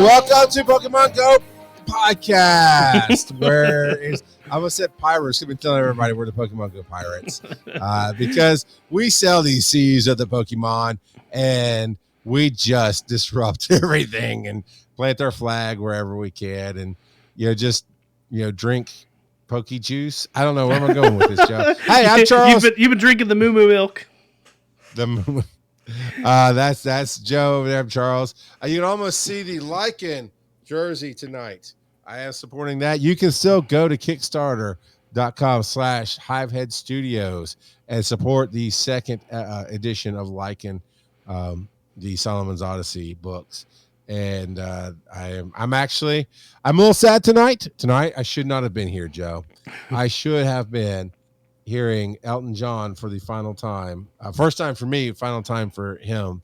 Welcome to Pokémon GO Podcast, where I almost said pirates. We've been telling everybody we're the Pokemon GO pirates because we sell these C's of the Pokemon and we just disrupt everything and plant our flag wherever we can and, drink Poke Juice. I don't know where am I going with this, Joe. Hey, I'm Charles. You've been drinking the Moo Moo milk. That's Joe over there. I'm Charles. You can almost see the Lycan jersey tonight. I am supporting that. You can still go to Kickstarter.com/Hivehead Studios and support the second edition of Lycan, the Solomon's Odyssey books. And I'm a little sad tonight. Tonight I should not have been here, Joe. I should have been hearing Elton John for the final time. First time for me, final time for him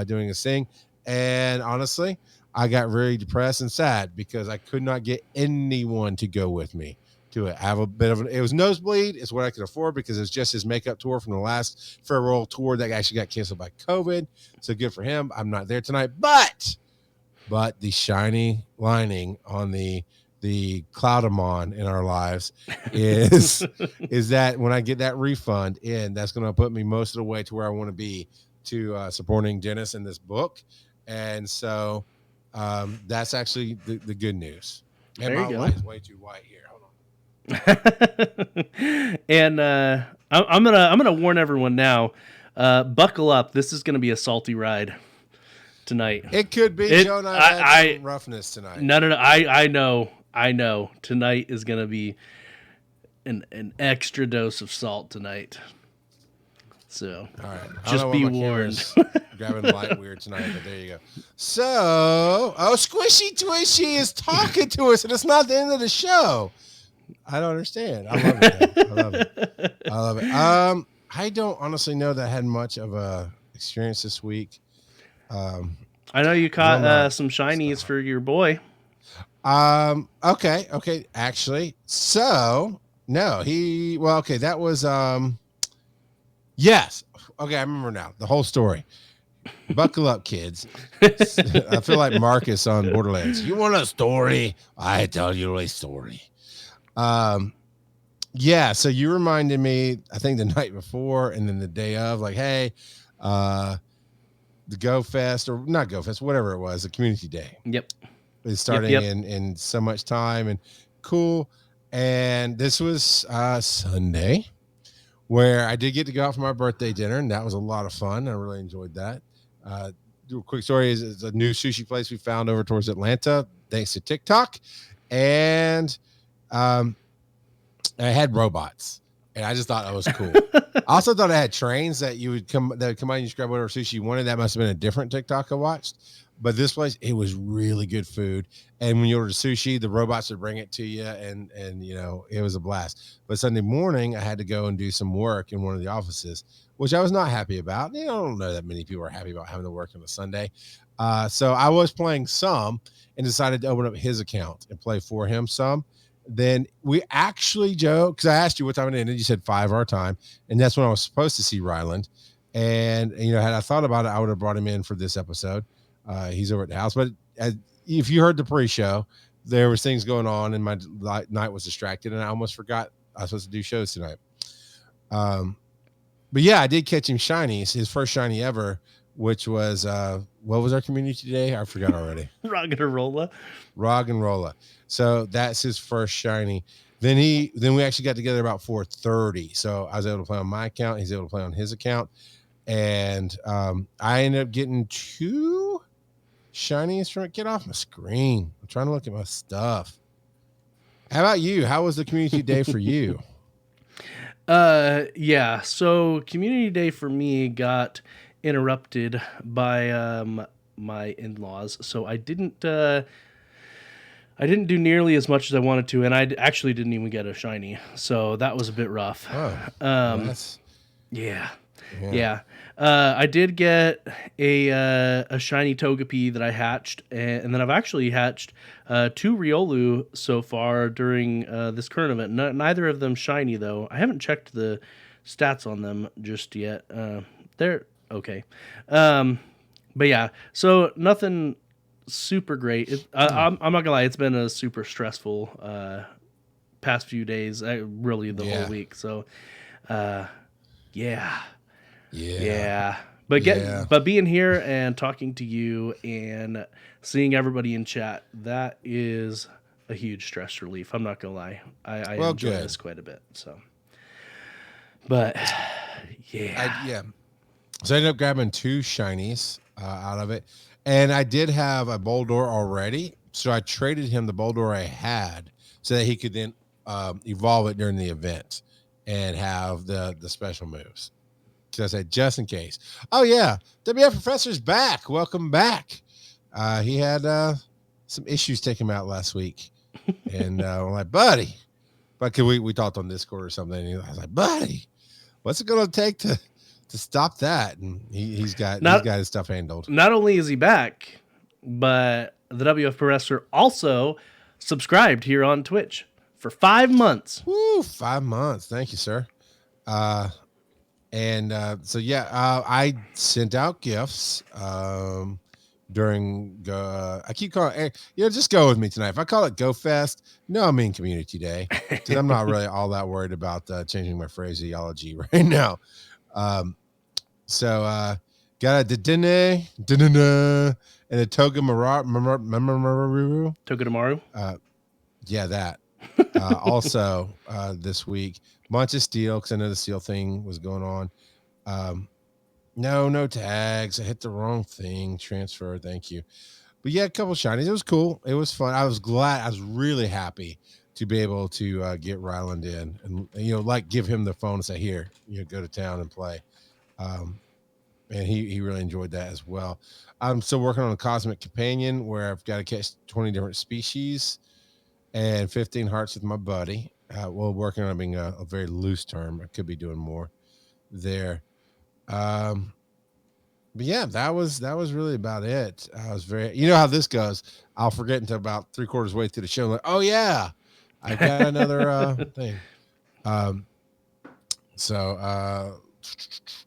doing his thing. And honestly, I got very depressed and sad because I could not get anyone to go with me to it. I have a bit of it was nosebleed. It's what I could afford because it's just his makeup tour from the last farewell tour that actually got canceled by COVID. So good for him. I'm not there tonight, but the shiny lining on the Cloudamon in our lives is that when I get that refund in, that's going to put me most of the way to where I want to be to supporting Dennis in this book. And so that's actually the good news. And there my you go. light is way too white here. Hold on. And I'm gonna warn everyone now. Buckle up. This is gonna be a salty ride tonight. It could be. Joe and I had some roughness tonight. No. I know. Tonight is going to be an extra dose of salt tonight. So, all right. Just be warned. Grabbing light weird tonight, but there you go. So, Squishy Twishy is talking to us, and it's not the end of the show. I don't understand. I love it. I love it. I don't honestly know that I had much of a experience this week. I know you caught some shinies for your boy. Okay. Actually, so no, that was, yes. Okay. I remember now the whole story. Buckle up, kids. I feel like Marcus on Borderlands. You want a story? I tell you a story. Yeah. So you reminded me, I think the night before and then the day of, like, hey, the Go Fest or not Go Fest, whatever it was, the community day. Yep. It's starting in so much time and cool. And this was Sunday where I did get to go out for my birthday dinner, and that was a lot of fun. I really enjoyed that. Do a quick story is a new sushi place we found over towards Atlanta, thanks to TikTok. And I had robots. And I just thought that was cool. I also thought I had trains that would come out and you grab whatever sushi you wanted. That must have been a different TikTok I watched. But this place, it was really good food. And when you order sushi, the robots would bring it to you, and it was a blast. But Sunday morning, I had to go and do some work in one of the offices, which I was not happy about. I don't know that many people are happy about having to work on a Sunday. So I was playing some and decided to open up his account and play for him some. Then we actually, Joe, because I asked you what time it ended, you said 5 our time, and that's when I was supposed to see Ryland. And had I thought about it, I would have brought him in for this episode. He's over at the house, but if you heard the pre-show, there was things going on, and my night was distracted, and I almost forgot I was supposed to do shows tonight. But yeah, I did catch him shiny. It's his first shiny ever, which was what was our community day? I forgot already. Roggenrola. So that's his first shiny. Then we actually got together about 4:30. So I was able to play on my account. He's able to play on his account. And I ended up getting 2 shinies from it. Get off my screen. I'm trying to look at my stuff. How about you? How was the community day for you? Yeah. So community day for me got interrupted by my in-laws. So I didn't do nearly as much as I wanted to, and I actually didn't even get a shiny. So that was a bit rough. Oh, yeah. I did get a shiny Togepi that I hatched, and then I've actually hatched 2 Riolu so far during this current event. Neither of them shiny, though. I haven't checked the stats on them just yet. They're okay. But yeah, so nothing super great. I'm not gonna lie, it's been a super stressful past few days, really the whole week. So, yeah. But being here and talking to you and seeing everybody in chat, that is a huge stress relief. I'm not gonna lie, I enjoy this quite a bit. So, but yeah. So I ended up grabbing 2 shinies out of it, and I did have a Boldore already, so I traded him the Boldore I had so that he could then evolve it during the event and have the special moves. So I said, just in case. Oh yeah, thewfproffesor's back. Welcome back. He had some issues take him out last week, and I'm like, buddy, but we talked on Discord or something, and I was like, buddy, what's it gonna take to stop that? And he's got his stuff handled. Not only is he back, but the WF also subscribed here on Twitch for 5 months. Woo, 5 months. Thank you, sir. I sent out gifts during I keep calling just go with me tonight. If I call it Go Fest, no, I mean Community Day, because I'm not really all that worried about changing my phraseology right now. So got a Dedenne and a Togedemaru. Togedemaru? Yeah, that. Also this week, bunch of steel, because I know the steel thing was going on. No tags. I hit the wrong thing. Transfer, thank you. But yeah, a couple shinies. It was cool. It was fun. I was glad. I was really happy to be able to get Ryland in and give him the phone and say, here, go to town and play. And he really enjoyed that as well. I'm still working on a Cosmic Companion where I've got to catch 20 different species and 15 hearts with my buddy. Working on it being a very loose term. I could be doing more there. But yeah, that was really about it. I was very, how this goes. I'll forget until about 3/4 way through the show. Like, oh yeah, I got another thing.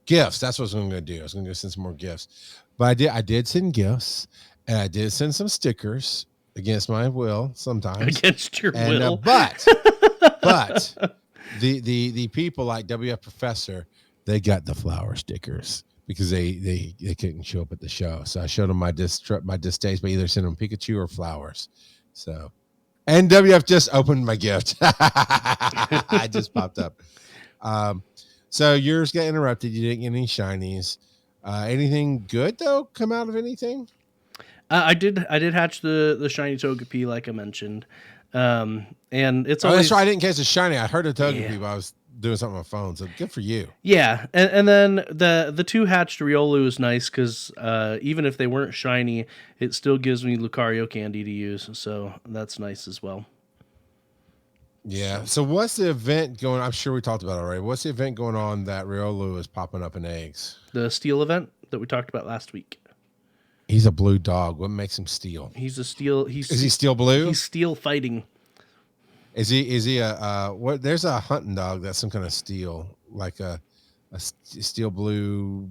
Gifts. That's what I was going to do. I was going to send some more gifts, but I did send gifts, and I did send some stickers against my will sometimes. Against your will. But the people like WFproffesor, they got the flower stickers because they couldn't show up at the show. So I showed them my distaste by either sending them Pikachu or flowers. So, and WF just opened my gift. I just popped up. So yours got interrupted. You didn't get any shinies. Anything good though come out of anything? I did hatch the shiny Togepi, like I mentioned, and it's always. That's right. I didn't catch a shiny. I heard a Togepi, but I was doing something on my phone. So good for you. Yeah, and then the 2 hatched Riolu is nice because even if they weren't shiny, it still gives me Lucario candy to use. So that's nice as well. Yeah. So what's the event going? I'm sure we talked about it already. What's the event going on that Riolu is popping up in eggs? The steel event that we talked about last week. He's a blue dog. What makes him steel? He's a steel. Is he steel blue? He's steel fighting. Is he a what? There's a hunting dog that's some kind of steel, like a steel blue.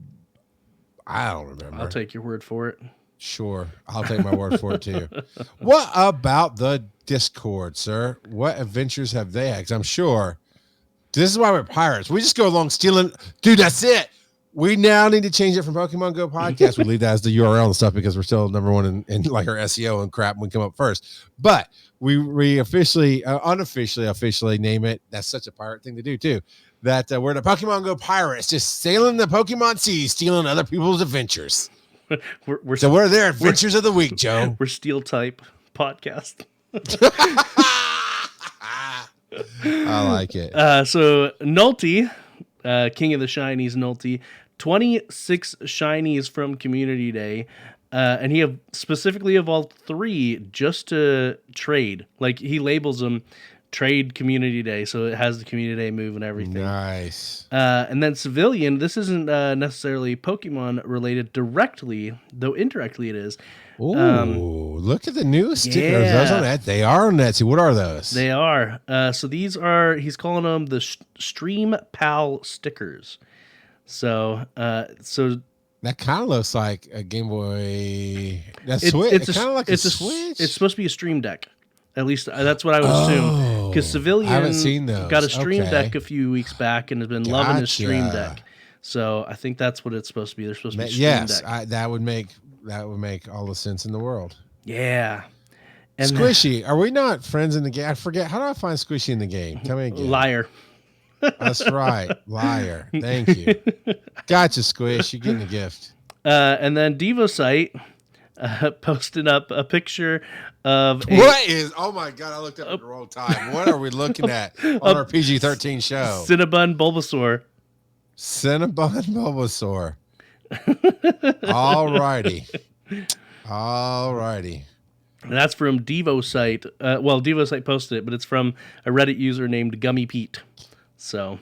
I don't remember. I'll take your word for it. Sure, I'll take my word for it too. What about the Discord, sir? What adventures have they had? 'Cause I'm sure this is why we're pirates. We just go along stealing. Dude, that's it. We now need to change it from Pokemon GO Podcast. We leave that as the URL and stuff because we're still number one in like our SEO and crap when we come up first. But we officially, officially name it. That's such a pirate thing to do too. That we're the Pokemon GO pirates, just sailing the Pokemon seas, stealing other people's adventures. We're their adventures of the week, Joe. We're Steel Type Podcast. I like it. So Nulty, King of the Shinies, Nulty, 26 shinies from Community Day, and he specifically evolved 3 just to trade. Like he labels them trade Community Day, so it has the Community Day move and everything. Nice. And then Civilian, this isn't necessarily Pokemon related directly, though indirectly it is. Ooh, look at the new stickers. Yeah. Those on that. They are on Etsy. What are those? They are. So these are, he's calling them the Stream Pal stickers. So That kind of looks like a Game Boy. That's Switch. It's kind of like a Switch. It's supposed to be a Stream Deck. At least that's what I would assume. Because Civilian I haven't seen those. got a Stream Deck a few weeks back and has been loving his Stream Deck. So I think that's what it's supposed to be. They're supposed to be Stream Deck. Yes, that would make all the sense in the world. Yeah. And Squishy, are we not friends in the game? I forget. How do I find Squishy in the game? Tell me again. Liar. That's right. Liar. Thank you. Gotcha, Squish. You're getting a gift. And then DevoSite posted up a picture of oh my God, I looked up at the wrong time. What are we looking at on our PG-13 show? Cinnabon Bulbasaur. Cinnabon Bulbasaur. All righty. And that's from DevoSite. DevoSite posted it, but it's from a Reddit user named Gummy Pete. So,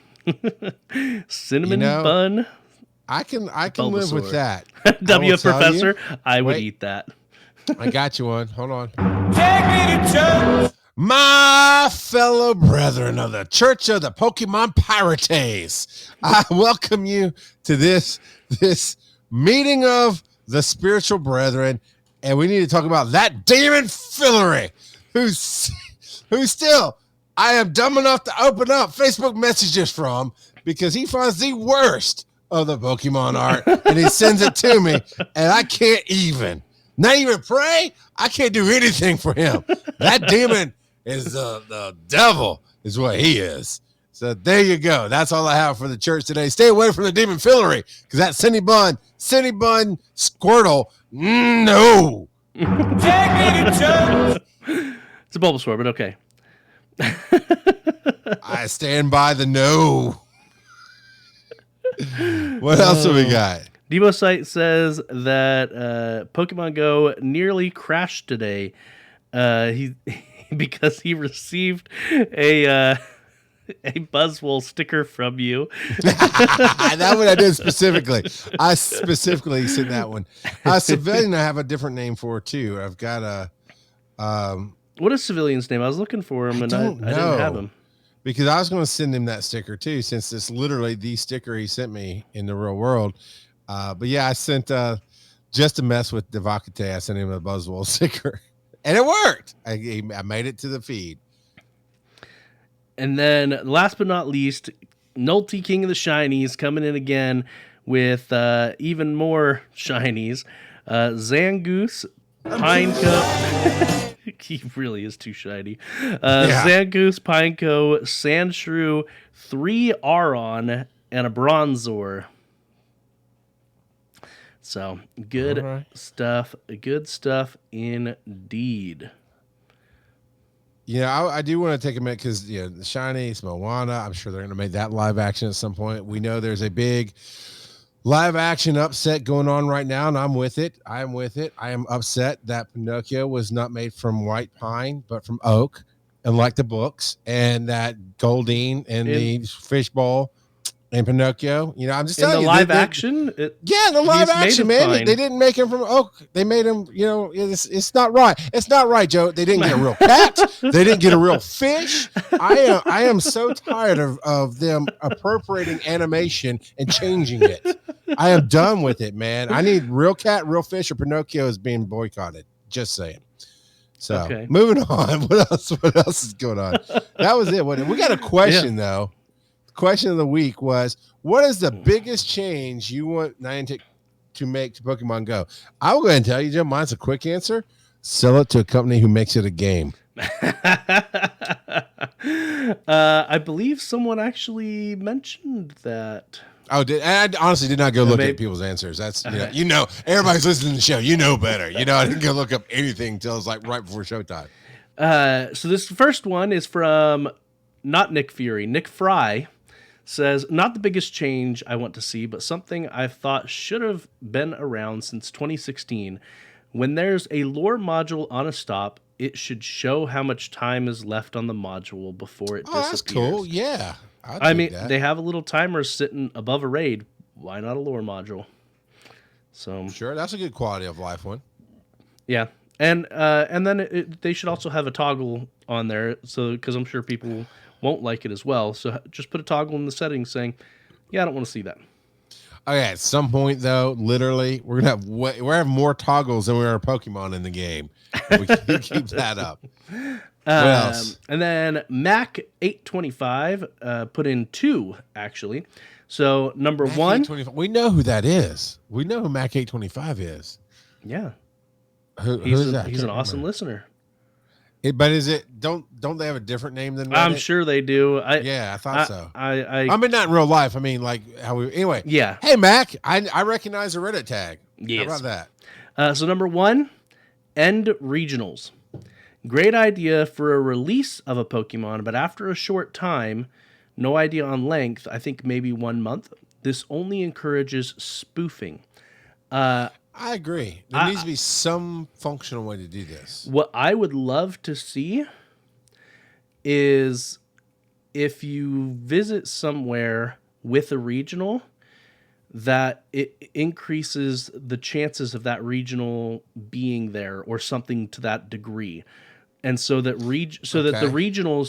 cinnamon bun. I can live with that. thewfproffesor. I would eat that. I got you one. Hold on. Take me to church. My fellow brethren of the Church of the Pokemon Pirates, I welcome you to this meeting of the spiritual brethren, and we need to talk about that demon Fillery, who's still I am dumb enough to open up Facebook messages from because he finds the worst of the Pokemon art and he sends it to me, and I can't not even pray. I can't do anything for him. That demon is the devil, is what he is. So there you go. That's all I have for the church today. Stay away from the demon Fillery because that Cinnabon Squirtle, no. Take me to church. It's a Bulbasaur, but okay. I stand by the no. What else have we got? DevoSite says that Pokemon Go nearly crashed today. Because he received a Buzzwole sticker from you. That one I did specifically. I specifically said that one. Civilian, I have a different name for too. I've got a. What is Civilian's name? I was looking for him and I didn't have him. Because I was going to send him that sticker too, since it's literally the sticker he sent me in the real world. But yeah, I sent just to mess with Devakate. I sent him a Buzzwole sticker. And it worked. I made it to the feed. And then, last but not least, Nulty King of the Shinies coming in again with even more Shinies. Zangoose, Pineco. He really is too shiny. Zangoose, Pineco, Sandshrew, 3 Aron, and a Bronzor. So, good stuff. Good stuff indeed. Yeah, I do want to take a minute because, the Shiny, it's Moana. I'm sure they're going to make that live action at some point. We know there's a big live action upset going on right now, and I'm with it. I am upset that Pinocchio was not made from white pine, but from oak, and like the books, and that Goldeen and the fishbowl and Pinocchio, I'm just telling you. In the live action? The live action, man. They didn't make him from oak. They made him, it's not right. It's not right, Joe. They didn't get a real cat. They didn't get a real fish. I am so tired of them appropriating animation and changing it. I am done with it, man. I need real cat, real fish, or Pinocchio is being boycotted. Just saying. So, moving on. What else is going on? That was it. We got a question, though. Question of the week was, what is the biggest change you want Niantic to make to Pokemon Go? I will go ahead and tell you, Jim, mine's a quick answer. Sell it to a company who makes it a game. I believe someone actually mentioned that. Oh, I honestly did not go look at people's answers. That's, everybody's listening to the show. You know better. I didn't go look up anything until it was like right before showtime. So this first one is from not Nick Fury. Nick Fry says, not the biggest change I want to see, but something I've thought should have been around since 2016. When there's a lore module on a stop, it should show how much time is left on the module before it disappears. That's cool. Yeah. I mean, they have a little timer sitting above a raid. Why not a lore module? So sure, that's a good quality of life one. Yeah. And then they should also have a toggle on there, so because I'm sure people won't like it as well. So just put a toggle in the settings saying, "Yeah, I don't want to see that." Oh yeah, at some point though, literally, we're gonna have more toggles than we are Pokemon in the game. We keep that up. What else? And then Mac 825 put in 2 actually. So number Mac 1, 825. We know who that is. We know who Mac 825 is. Yeah, Who's that? He's an awesome listener. But is it? Don't they have a different name than Reddit? I'm sure they do. I thought so. I mean, not in real life. I mean, like how we. Anyway. Yeah. Hey, Mac, I recognize the Reddit tag. Yes. How about that? So number 1, end regionals. Great idea for a release of a Pokemon, but after a short time, no idea on length. I think maybe 1 month. This only encourages spoofing. I agree. There needs to be some functional way to do this. What I would love to see is if you visit somewhere with a regional, that it increases the chances of that regional being there or something to that degree. And so that the regional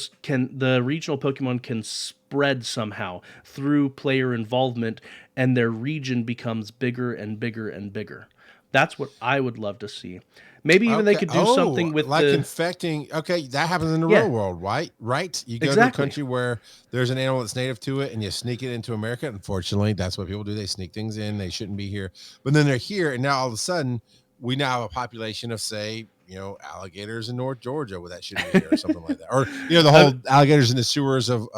Pokemon can spread somehow through player involvement, and their region becomes bigger and bigger and bigger. That's what I would love to see. Maybe even they could do something with infecting. Okay, that happens in the real world, right? Right? You go to a country where there's an animal that's native to it, and you sneak it into America. Unfortunately, that's what people do. They sneak things in. They shouldn't be here, but then they're here, and now all of a sudden, we now have a population of, say, alligators in North Georgia where that shouldn't be here, or something like that, or the whole alligators in the sewers of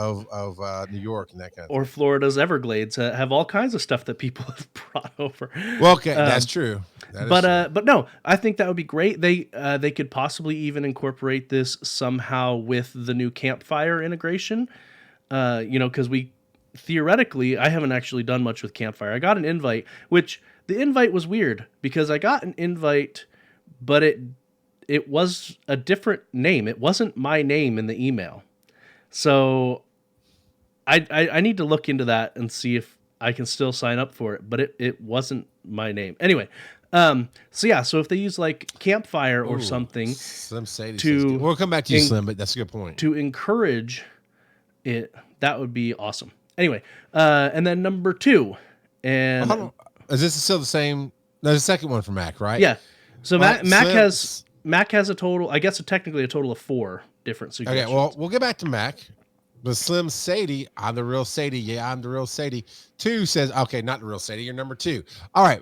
New York and that kind of thing. Or Florida's Everglades have all kinds of stuff that people have brought over. Well, okay, that's true. But no, I think that would be great. They could possibly even incorporate this somehow with the new campfire integration. Because theoretically, I haven't actually done much with campfire. I got an invite, which the invite was weird because I got an invite, but it was a different name. It wasn't my name in the email. So I need to look into that and see if I can still sign up for it, but it wasn't my name. Anyway, so if they use like campfire or something, Slim Sadie we'll come back to you, Slim, but that's a good point. To encourage it, that would be awesome. Anyway, and then number 2, and is this still the same? No, the second one for Mac, right? Yeah. So Mac has a total, I guess, technically a total of 4 different suggestions. Okay, well, we'll get back to Mac. But Slim Sadie, I'm the real Sadie. Yeah, I'm the real Sadie. 2 says, okay, not the real Sadie. You're number 2. All right.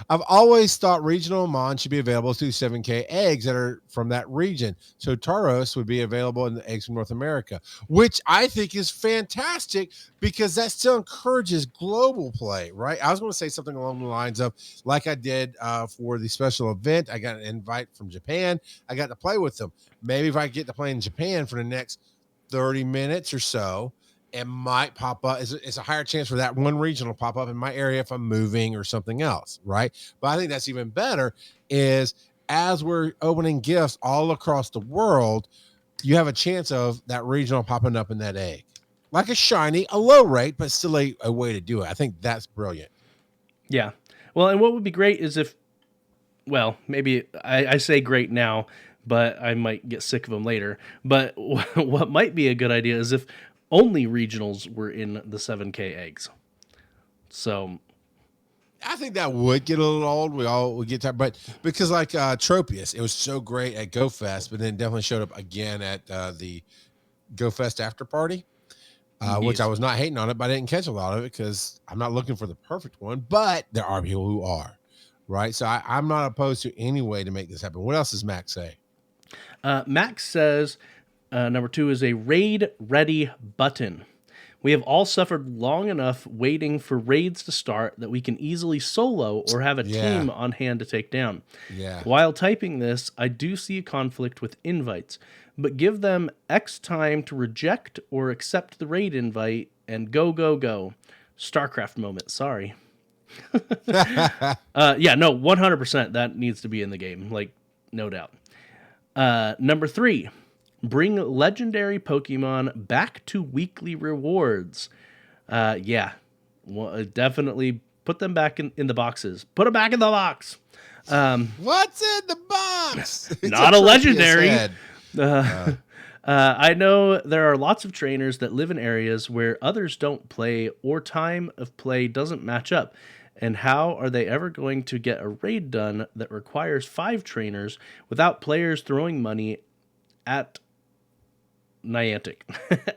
I've always thought regional Mon should be available to 7K eggs that are from that region. So Tauros would be available in the eggs from North America, which I think is fantastic because that still encourages global play, right? I was going to say something along the lines of, like I did for the special event, I got an invite from Japan. I got to play with them. Maybe if I get to play in Japan for the next 30 minutes or so, it might pop up. It's a higher chance for that one region to pop up in my area if I'm moving or something else, right? But I think that's even better is as we're opening gifts all across the world, you have a chance of that regional popping up in that egg. Like a shiny, a low rate, but still a way to do it. I think that's brilliant. Yeah. Well, and what would be great is if, maybe I say great now, but I might get sick of them later. But what might be a good idea is if only regionals were in the 7K eggs. So I think that would get a little old. We all would get tired, but because like Tropius, it was so great at Go Fest, but then definitely showed up again at the Go Fest after party, which I was not hating on it, but I didn't catch a lot of it because I'm not looking for the perfect one. But there are people who are, right? So I'm not opposed to any way to make this happen. What else does Max say? Max says number 2 is a raid ready button. We have all suffered long enough waiting for raids to start that we can easily solo or have a team on hand to take down. Yeah. While typing this, I do see a conflict with invites, but give them X time to reject or accept the raid invite and go, go, go. StarCraft moment. Sorry. No, 100% that needs to be in the game. Like, no doubt. Number 3, bring legendary Pokemon back to weekly rewards. Definitely put them back in the boxes. Put them back in the box. What's in the box? Not a legendary. I know there are lots of trainers that live in areas where others don't play or time of play doesn't match up. And how are they ever going to get a raid done that requires 5 trainers without players throwing money at Niantic,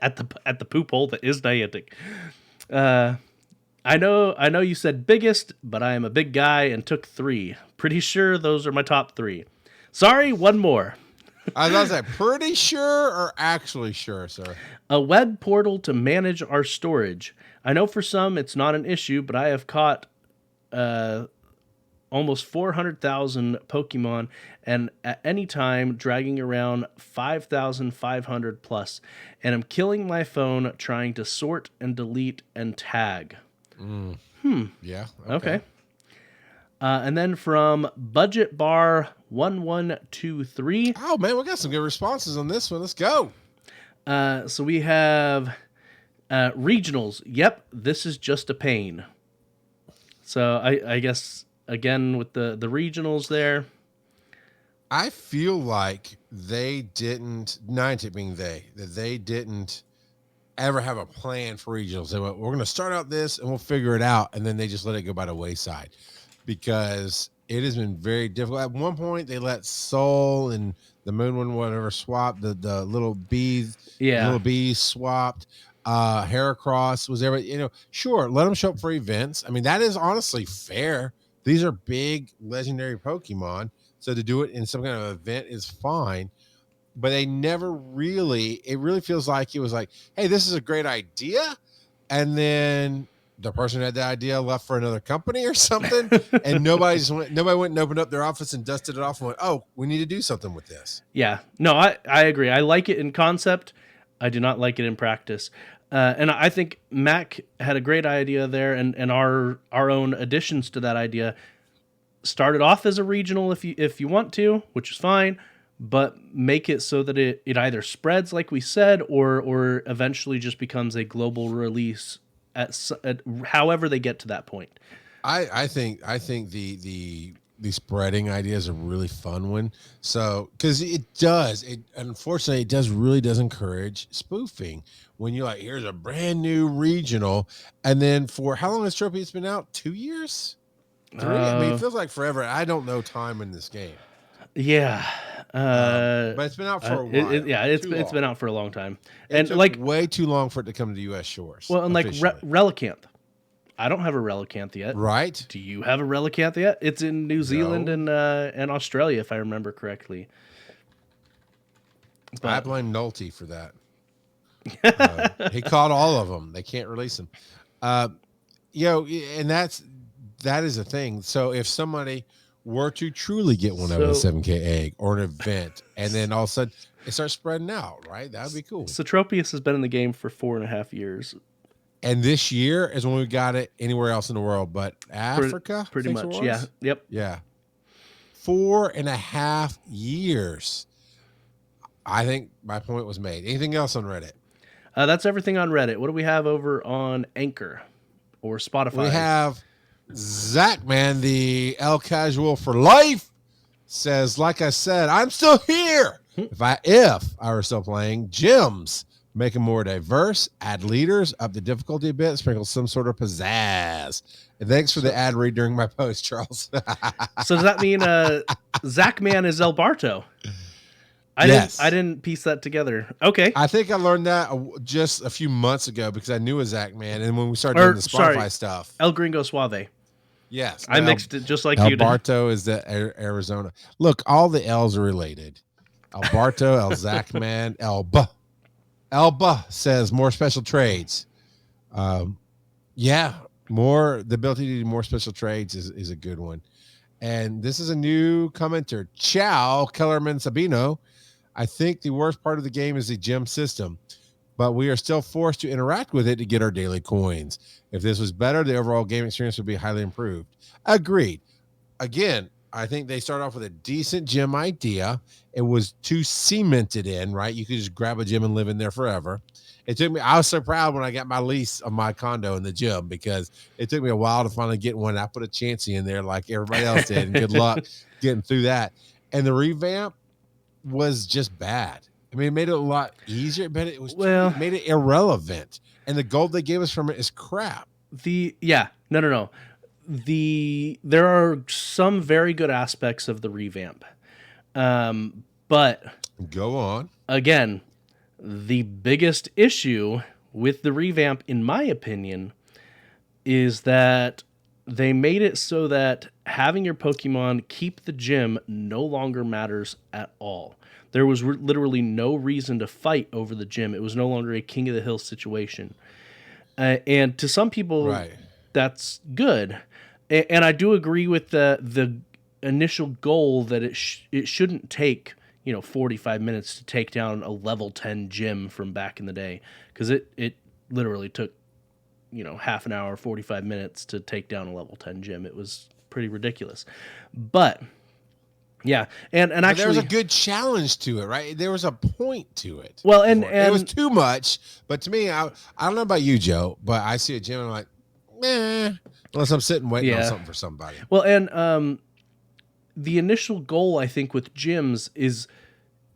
at the poop hole that is Niantic? I know you said biggest, but I am a big guy and took 3. Pretty sure those are my top 3. Sorry, one more. I was like, pretty sure or actually sure, sir? A web portal to manage our storage. I know for some it's not an issue, but I have caught almost 400,000 Pokemon and at any time dragging around 5,500 plus. And I'm killing my phone trying to sort and delete and tag. Yeah. Okay. And then from Budget Bar 1123. Oh man, we got some good responses on this one. Let's go. So we have regionals. Yep, this is just a pain. So I guess again with the regionals there. I feel like they didn't, Niantic being they didn't ever have a plan for regionals. They went, we're going to start out this and we'll figure it out. And then they just let it go by the wayside because it has been very difficult. At one point, they let Soul and the Moon one, whatever, swap the little bees. Yeah. Little bees swapped. Heracross was there. Sure, let them show up for events. I mean, that is honestly fair. These are big legendary Pokemon. So to do it in some kind of event is fine. But they never really, it really feels like it was like, hey, this is a great idea. And then the person who had the idea left for another company or something. And nobody went and opened up their office and dusted it off and went, oh, we need to do something with this. Yeah, no, I agree. I like it in concept. I do not like it in practice. And I think Mac had a great idea there, and our own additions to that idea started off as a regional if you want to, which is fine, but make it so that it either spreads like we said, or eventually just becomes a global release at however they get to that point. I think the spreading idea is a really fun one. So because unfortunately it really does encourage spoofing when you're like, here's a brand new regional, and then for how long has Trophy been out? 2 years? 3? I mean, it feels like forever. I don't know time in this game. Yeah. But it's been out for a while. It's been out for a long time. And like way too long for it to come to US shores. Well, and like Relicanth. I don't have a Relicanth yet. Right. Do you have a Relicanth yet? It's in New Zealand and Australia, if I remember correctly. But I blame Nolte for that. He caught all of them. They can't release them. And that is a thing. So if somebody were to truly get one out of a 7K egg or an event, and then all of a sudden it starts spreading out, right? That would be cool. So Tropius has been in the game for 4.5 years. And this year is when we got it anywhere else in the world, but Africa? Pretty much, yeah. Yep. Yeah. 4.5 years. I think my point was made. Anything else on Reddit? That's everything on Reddit. What do we have over on Anchor or Spotify? We have Zach, man, the El Casual for life, says, like I said, I'm still here. If I were still playing, gyms, make them more diverse, add leaders, up the difficulty a bit, sprinkle some sort of pizzazz. And thanks for the ad read during my post, Charles. So does that mean Zach Man is El Barto? I didn't piece that together. Okay. I think I learned that just a few months ago because I knew a Zach Man. And when we started doing the Spotify stuff. El Gringo Suave. Yes. I mixed it just like El you did. Barto is the Arizona. Look, all the L's are related. El Barto, El Zach Man, Elba. Elba says more special trades. The ability to do more special trades is a good one. And this is a new commenter. Ciao, Kellerman Sabino. I think the worst part of the game is the gem system, but we are still forced to interact with it to get our daily coins. If this was better, the overall game experience would be highly improved. Agreed. Again, I think they started off with a decent gym idea. It was too cemented in, right? You could just grab a gym and live in there forever. I was so proud when I got my lease of my condo in the gym because it took me a while to finally get one. I put a Chansey in there like everybody else did, and good luck getting through that. And the revamp was just bad. I mean, it made it a lot easier, but it Well, made it irrelevant. And the gold they gave us from it is crap. No. There are some very good aspects of the revamp. But Go on. again, the biggest issue with the revamp, in my opinion, is that they made it so that having your Pokemon keep the gym no longer matters at all. There was literally no reason to fight over the gym. It was no longer a King of the Hill situation. And to some people, Right. that's good. And I do agree with the initial goal that it shouldn't take 45 minutes to take down a level 10 gym from back in the day, because it literally took half an hour, 45 minutes to take down a level 10 gym. It was pretty ridiculous. But yeah, and actually there was a good challenge to it, right? There was a point to it. Well, and it was too much, but to me, I don't know about you, Joe, but I see a gym and I'm like, unless I'm sitting waiting on something for somebody. Well, and the initial goal, I think, with gyms is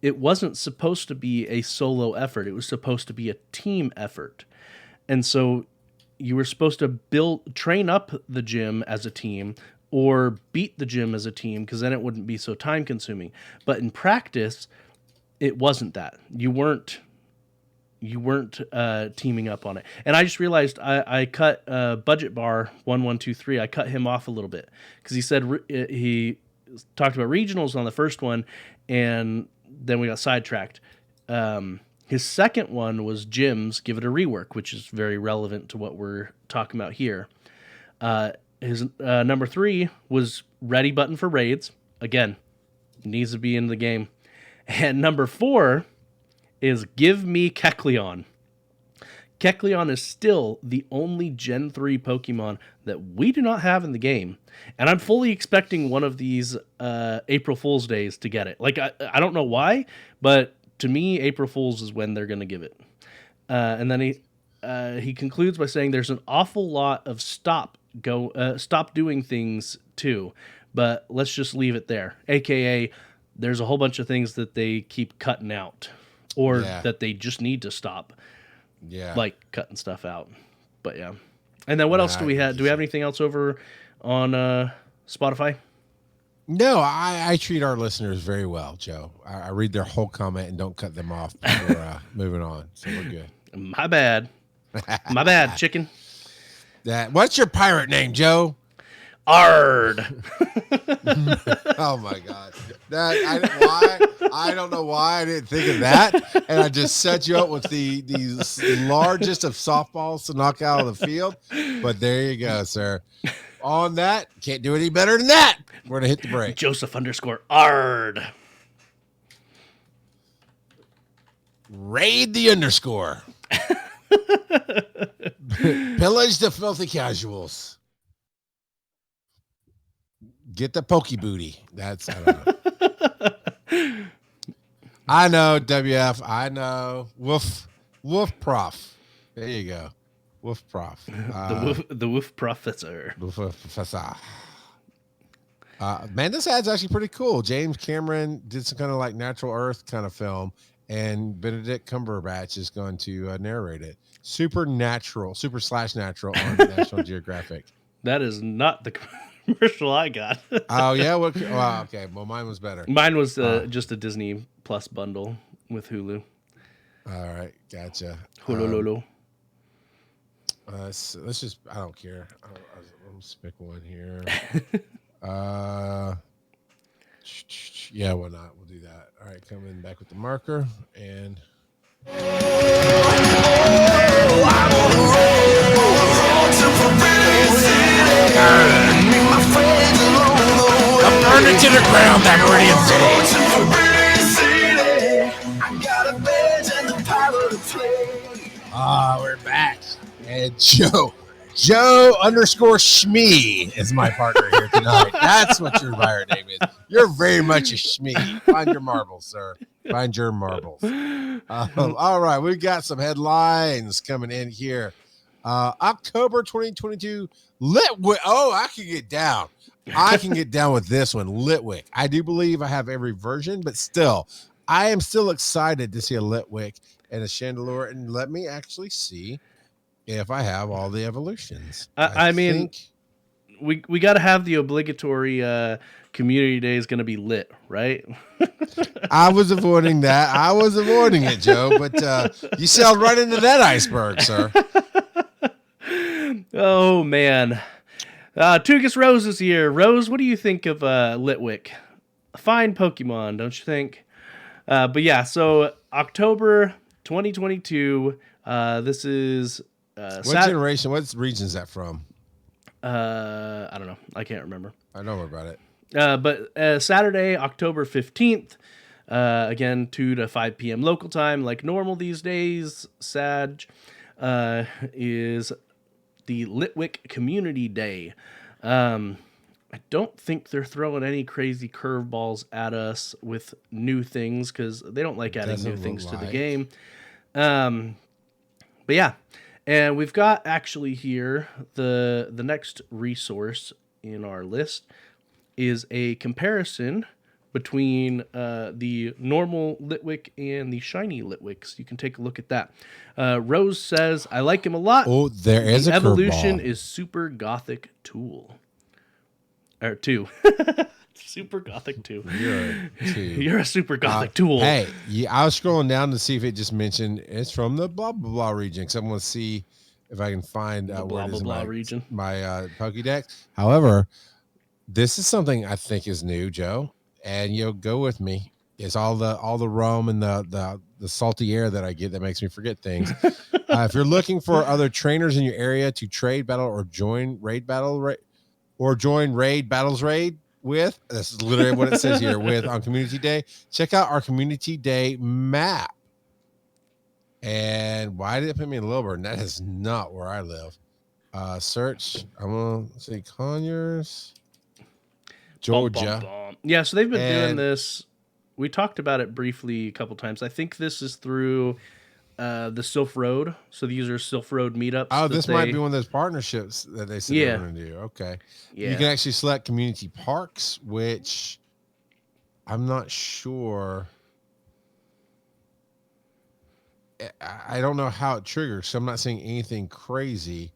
it wasn't supposed to be a solo effort. It was supposed to be a team effort. And so you were supposed to train up the gym as a team or beat the gym as a team, because then it wouldn't be so time consuming. But in practice, it wasn't that. You weren't teaming up on it. And I just realized I cut Budget Bar 1123. I cut him off a little bit because he said he talked about regionals on the first one, and then we got sidetracked. His second one was gyms, give it a rework, which is very relevant to what we're talking about here. His number 3 was ready button for raids. Again, needs to be in the game. And number 4 is give me Kecleon. Kecleon is still the only Gen 3 Pokemon that we do not have in the game. And I'm fully expecting one of these April Fool's Days to get it. Like, I don't know why, but to me, April Fool's is when they're going to give it. And then he concludes by saying there's an awful lot of stop doing things too, but let's just leave it there. AKA, there's a whole bunch of things that they keep cutting out, or that they just need to stop. Yeah, like cutting stuff out. But yeah. And then what else do we have? Do we have anything else over on Spotify? No, I treat our listeners very well, Joe. I read their whole comment and don't cut them off before moving on. So we're good. My bad. My bad, chicken. What's your pirate name, Joe? Ard. Oh my God. I don't know why I didn't think of that. And I just set you up with the largest of softballs to knock out of the field. But there you go, sir. On that, can't do any better than that. We're going to hit the break. Joseph _Ard. Raid the underscore. Pillage the filthy casuals. Get the pokey booty. I don't know. I know, WF. I know. Woof prof. There you go. Woof prof. The woof professor. Woof professor. Man, this ad's actually pretty cool. James Cameron did some kind of like natural earth kind of film, and Benedict Cumberbatch is going to narrate it. Super natural on National Geographic. That is not the commercial I got. Oh yeah, okay. Well, mine was better. Mine was just a Disney Plus bundle with Hulu. All right, gotcha. Hulu. Let's just. I don't care. Let me pick one here. Yeah, why not? We'll do that. All right, coming back with the marker and. I'm burning to the ground, that Meridian City. We're back. And Joe _Shmee is my partner here tonight. That's what your buyer name is. You're very much a Shmee. Find your marbles, sir. Find your marbles. All right, we've got some headlines coming in here. October 2022, Litwick. Oh, I can get down. I can get down with this one, Litwick. I do believe I have every version, but still, I am still excited to see a Litwick and a Chandelure, and let me actually see if I have all the evolutions. I mean, we got to have the obligatory community day is going to be lit, right? I was avoiding that. I was avoiding it, Joe, but you sailed right into that iceberg, sir. Oh, man. Tugus Rose is here. Rose, what do you think of Litwick? A fine Pokemon, don't you think? But yeah, so October 2022, this is... what generation, what region is that from? I don't know. I can't remember. I know about it. But Saturday, October 15th, again, 2 to 5 p.m. local time, like normal these days, is the Litwick Community Day. I don't think they're throwing any crazy curveballs at us with new things because they don't like adding new things to the game. But yeah, and we've got actually here the next resource in our list is a comparison between the normal Litwick and the shiny Litwicks. You can take a look at that. Rose says, I like him a lot. Oh, there is a evolution curveball. is Super Gothic Tool. Or 2. Super Gothic 2. You're a Super Gothic Tool. Hey, I was scrolling down to see if it just mentioned it's from the blah, blah, blah region. Because I want to see if I can find where it is in my Pokédex. However, this is something I think is new, Joe. And you'll go with me. It's all the roam and the salty air that I get that makes me forget things. If you're looking for other trainers in your area to trade, battle, or join raid battles with, this is literally what it says here, with on Community Day, check out our Community Day map. And why did it put me in Lilburn? That is not where I live. Search, I'm going to say Conyers, Georgia. Bum, bum, bum. Yeah, so they've been doing this. We talked about it briefly a couple times. I think this is through the Sylph Road. So these are Sylph Road meetups. Oh, this might be one of those partnerships that they said they're going to do. Okay. Yeah. You can actually select community parks, which I'm not sure. I don't know how it triggers. So I'm not seeing anything crazy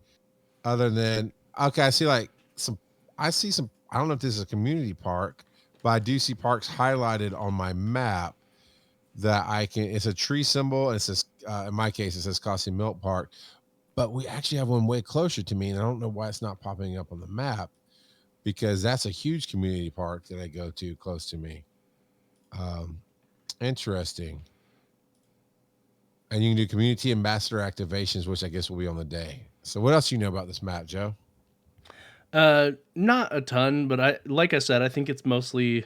other than, okay, I see some, I don't know if this is a community park, but I do see parks highlighted on my map that it's a tree symbol. And it says, in my case, it says Costly Milk Park, but we actually have one way closer to me. And I don't know why it's not popping up on the map, because that's a huge community park that I go to close to me. Interesting. And you can do community ambassador activations, which I guess will be on the day. So what else do you know about this map, Joe? Not a ton, but like I said, I think it's mostly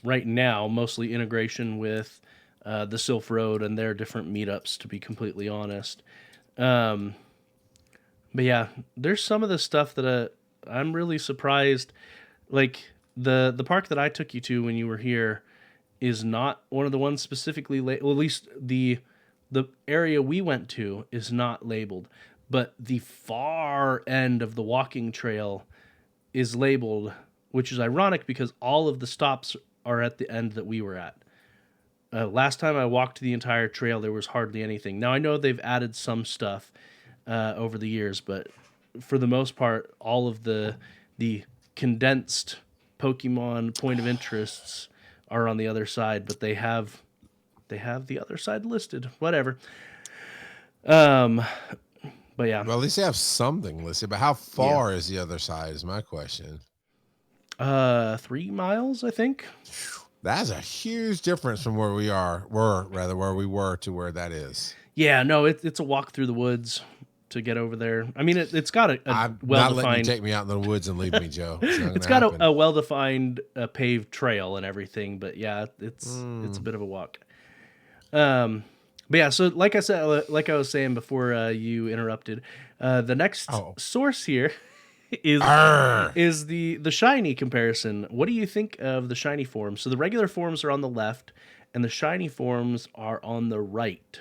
integration with the Sylph Road and their different meetups, to be completely honest. But yeah, there's some of the stuff that I'm really surprised. Like the park that I took you to when you were here is not one of the ones specifically well, at least the area we went to is not labeled, but the far end of the walking trail is labeled, which is ironic because all of the stops are at the end that we were at. Last time I walked the entire trail, there was hardly anything. Now, I know they've added some stuff over the years, but for the most part, all of the condensed Pokemon point of interests are on the other side, but they have the other side listed. Whatever. But yeah. Well, at least they have something listed. But how far is the other side is my question. 3 miles, I think. That's a huge difference from where we were to where that is. Yeah, no, it's a walk through the woods to get over there. I mean, it's got a I'm well-defined... not letting you take me out in the woods and leave me, Joe. It's got a well-defined paved trail and everything, but yeah, it's a bit of a walk. But yeah, so like I said, like I was saying before you interrupted, the next source here is the shiny comparison. What do you think of the shiny forms? So the regular forms are on the left, and the shiny forms are on the right.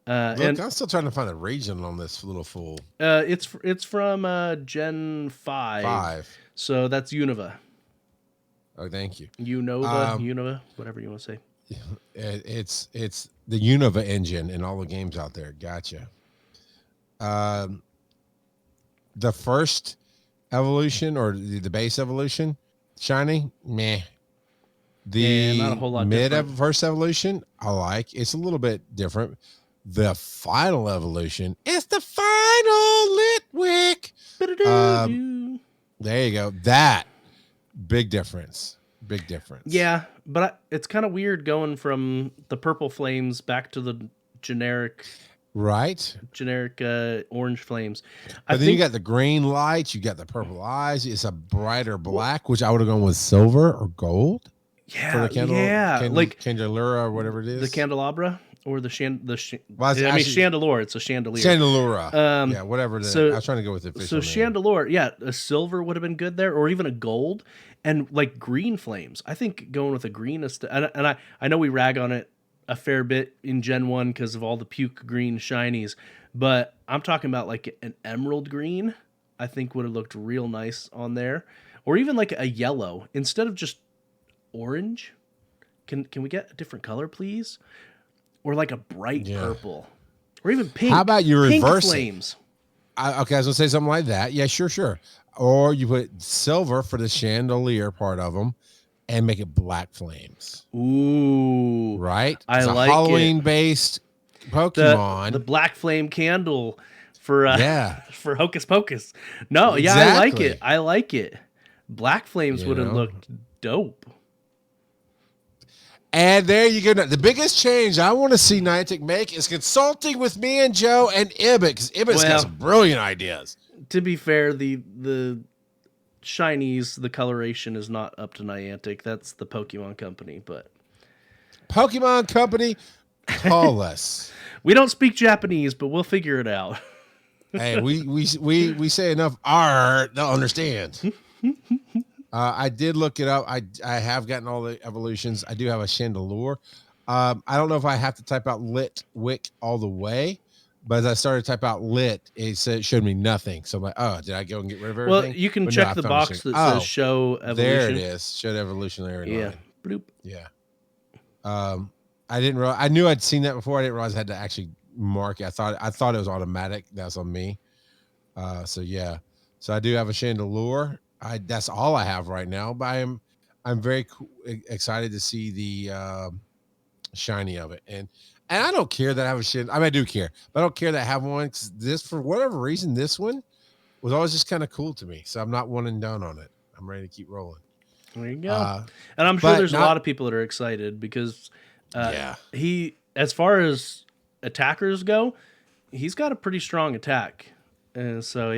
Look, I'm still trying to find a region on this little fool. It's from Gen 5. So that's Unova. Oh, thank you. Unova, whatever you want to say. It's the Unova engine in all the games out there. Gotcha. Um, the first evolution or the base evolution, shiny, meh. Yeah, not a The whole lot different. first evolution, I like. It's a little bit different. The final evolution, it's the final Litwick. There you go. That big difference. Big difference. Yeah, but it's kind of weird going from the purple flames back to the generic orange flames. But then you got the green lights, you got the purple eyes. It's a brighter black, which I would have gone with silver or gold. Yeah, for the like Chandelure or whatever it is. The candelabra or the well, chandelure. It's a chandelier. Chandelure. Yeah, whatever. So, I was trying to go with the official name. Chandelure. Yeah, a silver would have been good there, or even a gold, and like green flames. I think going with a green is, and I know we rag on it a fair bit in Gen 1 because of all the puke green shinies, but I'm talking about like an emerald green. I think would have looked real nice on there, or even like a yellow instead of just orange. Can we get a different color, please? Or like a bright purple, or even pink. How about you reverse flames? Okay, I was gonna say something like that. Yeah, sure. Or you put silver for the Chandelure part of them, and make it black flames. Ooh, right. I like Halloween-based Pokemon. The black flame candle for for Hocus Pocus. No, exactly. I like it. Black flames would have looked dope. And there you go. Now, the biggest change I want to see Niantic make is consulting with me and Joe and Ibbot, because Ibbot's got some brilliant ideas. To be fair, the shinies, the coloration is not up to Niantic. That's the Pokemon Company, but Pokemon Company, call us. We don't speak Japanese, but we'll figure it out. Hey, we say enough art, they'll understand. I did look it up. I have gotten all the evolutions. I do have a Chandelure. I don't know if I have to type out Litwick all the way, but as I started to type out Lit, it showed me nothing. So I'm like, oh, did I go and get rid of everything? Well, you can check the box that says show evolution. There it is. Show evolutionary line. Bloop. Yeah. I didn't realize. I knew I'd seen that before. I didn't realize I had to actually mark it. I thought it was automatic. That's on me. So yeah. So I do have a Chandelure. That's all I have right now, but I'm very excited to see the shiny of it, and I don't care that I have a shit. I mean, I do care, but I don't care that I have one. Cause this, for whatever reason, this one was always just kind of cool to me. So I'm not one and done on it. I'm ready to keep rolling. There you go. And I'm sure there's a lot of people that are excited because he, as far as attackers go, he's got a pretty strong attack. And so,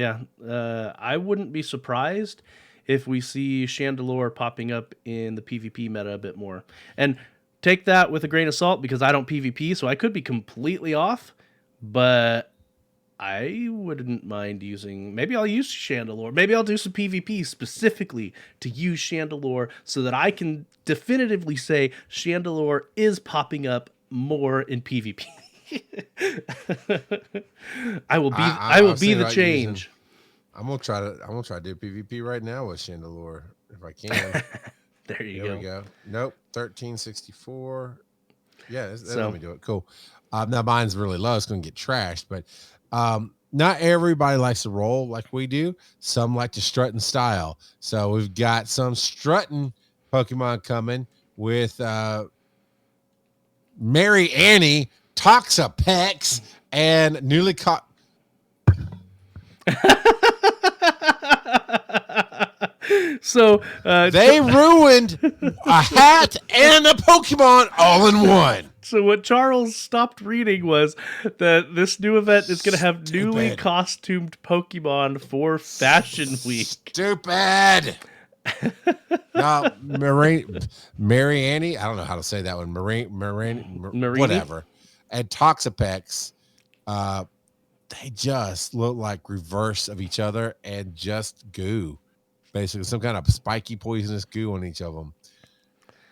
I wouldn't be surprised if we see Chandelure popping up in the PvP meta a bit more. And take that with a grain of salt because I don't PvP, so I could be completely off. But I wouldn't mind using... Maybe I'll use Chandelure. Maybe I'll do some PvP specifically to use Chandelure so that I can definitively say Chandelure is popping up more in PvP. I will be the change. I'm gonna try to do PvP right now with Chandelure if I can. There we go. Nope, 1364. Yeah, let me do it. Cool. Now mine's really low. It's gonna get trashed, but not everybody likes to roll like we do. Some like to strut in style. So we've got some strutting Pokemon coming with Mary Annie, Toxapex, and newly caught. So they ruined a hat and a Pokemon all in one. So what Charles stopped reading was that this new event is going to have newly costumed Pokemon for Fashion Week. Stupid. No, Mary Annie. I don't know how to say that one. Marini, whatever. And Toxapex, they just look like reverse of each other and just goo. Basically, some kind of spiky, poisonous goo on each of them.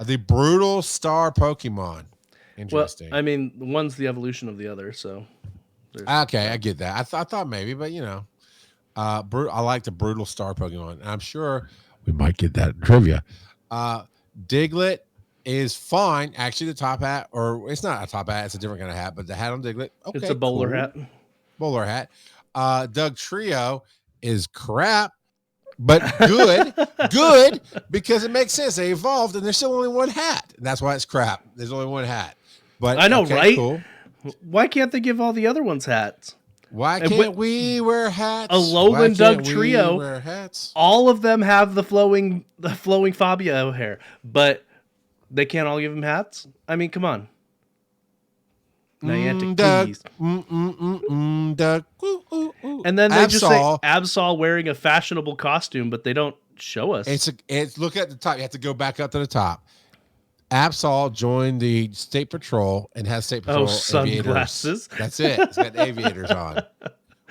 The brutal star Pokemon. Interesting. Well, I mean, one's the evolution of the other, so. Okay, I get that. I thought maybe, but I like the brutal star Pokemon. And I'm sure we might get that in trivia. Diglett is fine. Actually, the top hat, or it's not a top hat, it's a different kind of hat, but the hat on Diglett, okay, it's a bowler hat. Bowler hat. Doug Trio is crap, but good, good, because it makes sense. They evolved, and there's still only one hat, and that's why it's crap. There's only one hat. But I know, okay, right? Cool. Why can't they give all the other ones hats? Why can't we wear hats? Alolan Doug Trio, wear hats? all of them have the flowing Fabio hair, but they can't all give them hats? I mean, come on. Niantic, please. Doug. And then they just say Absol wearing a fashionable costume, but they don't show us. It's look at the top. You have to go back up to the top. Absol joined the State Patrol and has State Patrol sunglasses. Aviators. That's it. It's got aviators on,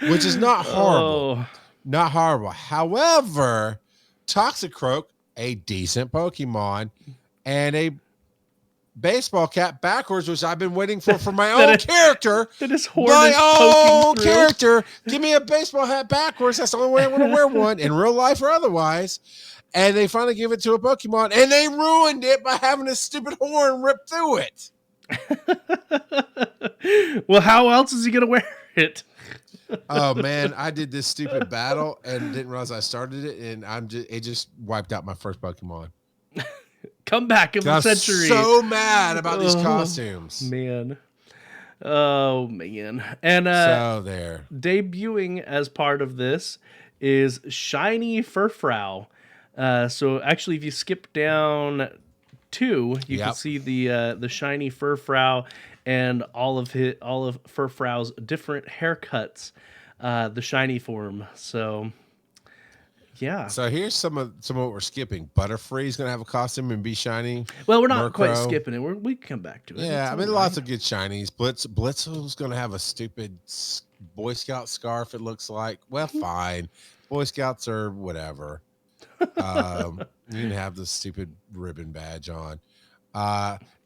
which is not horrible. Not horrible. However, Toxicroak, a decent Pokemon, and a baseball cap backwards, which I've been waiting for my own character. That is my own character. Give me a baseball hat backwards. That's the only way I want to wear one in real life or otherwise. And they finally give it to a Pokemon, and they ruined it by having a stupid horn rip through it. Well, how else is he going to wear it? Oh, man, I did this stupid battle and didn't realize I started it, and it just wiped out my first Pokemon. Comeback of the century. I'm so mad about these costumes. Man. Oh, man. And so there. Debuting as part of this is Shiny Furfrou. So actually, if you skip down 2, you can see the shiny Furfrou and all of Furfrou's different haircuts, the shiny form. So yeah. So here's some of what we're skipping. Butterfree's gonna have a costume and be shiny. Well, we're not quite skipping it. We can come back to it. Yeah, I mean lots of good shinies. Blitzel's gonna have a stupid Boy Scout scarf. It looks like. Well, fine. Boy Scouts are whatever. You can have the stupid ribbon badge on.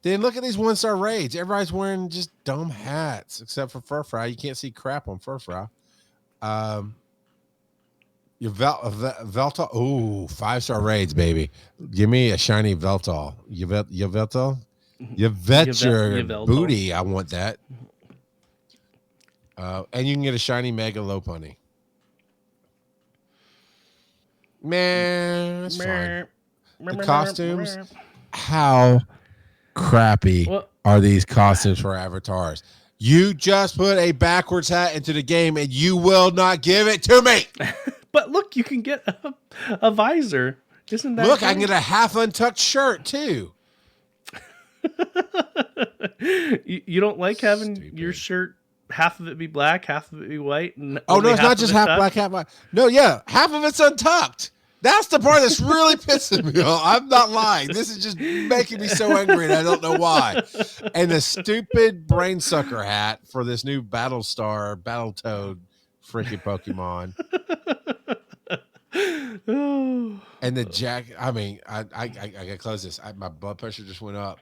Then look at these 1-star raids. Everybody's wearing just dumb hats except for Furfrou. You can't see crap on Furfrou. Your Veltal. Oh, 5-star raids, baby. Give me a shiny Veltal. You Veltal? You vet your booty. I want that. And you can get a shiny Mega Lopunny. Man, it's fine. The costumes, how crappy are these costumes for avatars? You just put a backwards hat into the game and you will not give it to me. But look, you can get a visor. Isn't that Look, I can get a half untucked shirt too. You don't like having your shirt half of it be black, half of it be white? And no, it's not just half black, half white. No, yeah, half of it's untucked. That's the part that's really pissing me off. I'm not lying. This is just making me so angry, and I don't know why. And the stupid brain sucker hat for this new Battletoad freaking Pokemon. And the jacket. I mean, I gotta close this. My blood pressure just went up.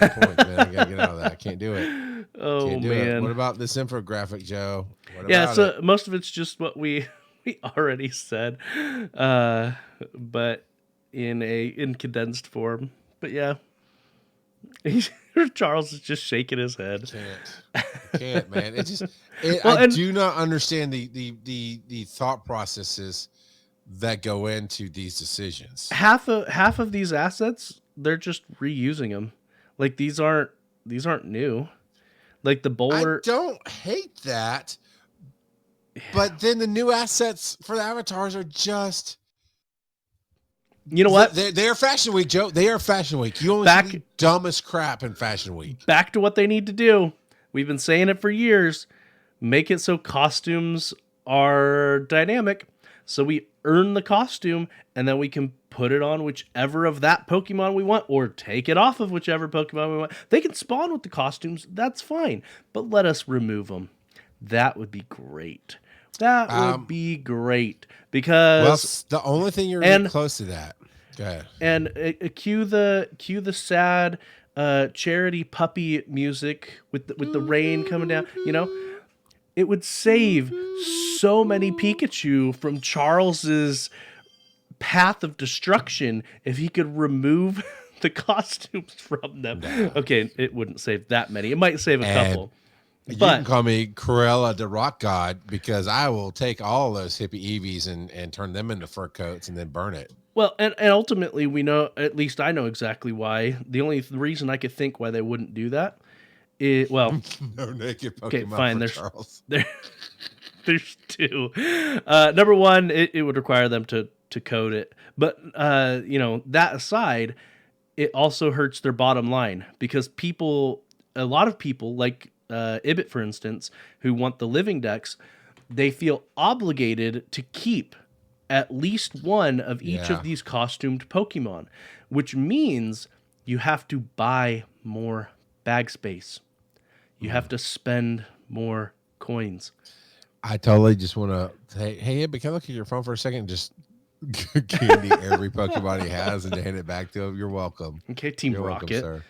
Good point, man. I gotta get out of that. I can't do it. Oh, can't do man. It. What about this infographic, Joe? So most of it's just what we already said, but in condensed form. But yeah, Charles is just shaking his head. Can't, man. It just I do not understand the thought processes that go into these decisions. Half of these assets, they're just reusing them. Like these aren't new. Like the bowler. I don't hate that. But then the new assets for the avatars are just... You know what? They are Fashion Week, Joe. They are Fashion Week. You only see the dumbest crap in Fashion Week. Back to what they need to do. We've been saying it for years. Make it so costumes are dynamic. So we earn the costume, and then we can put it on whichever of that Pokemon we want, or take it off of whichever Pokemon we want. They can spawn with the costumes. That's fine. But let us remove them. That would be great. That would be great, because the only thing you're really close to that. Go ahead. And cue the sad charity puppy music with the rain coming down. You know, it would save so many Pikachu from Charles's path of destruction if he could remove the costumes from them. Nah. Okay, it wouldn't save that many. It might save a couple. You But can call me Cruella the Rock God because I will take all those hippie Eevees and turn them into fur coats and then burn it. well, and ultimately we know, at least I know exactly why. The only reason I could think why they wouldn't do that is, well, No naked Pokemon okay, fine. for Charles. There's two. Number one, it would require them to code it. But that aside, it also hurts their bottom line because a lot of people, like Ibit, for instance, who want the living decks, they feel obligated to keep at least one of each of these costumed Pokemon, which means you have to buy more bag space. You have to spend more coins. I totally just want to say, hey, Ibit, can I look at your phone for a second and just candy every Pokemon he has and hand it back to him? You're welcome. Okay, Team You're Rocket. welcome,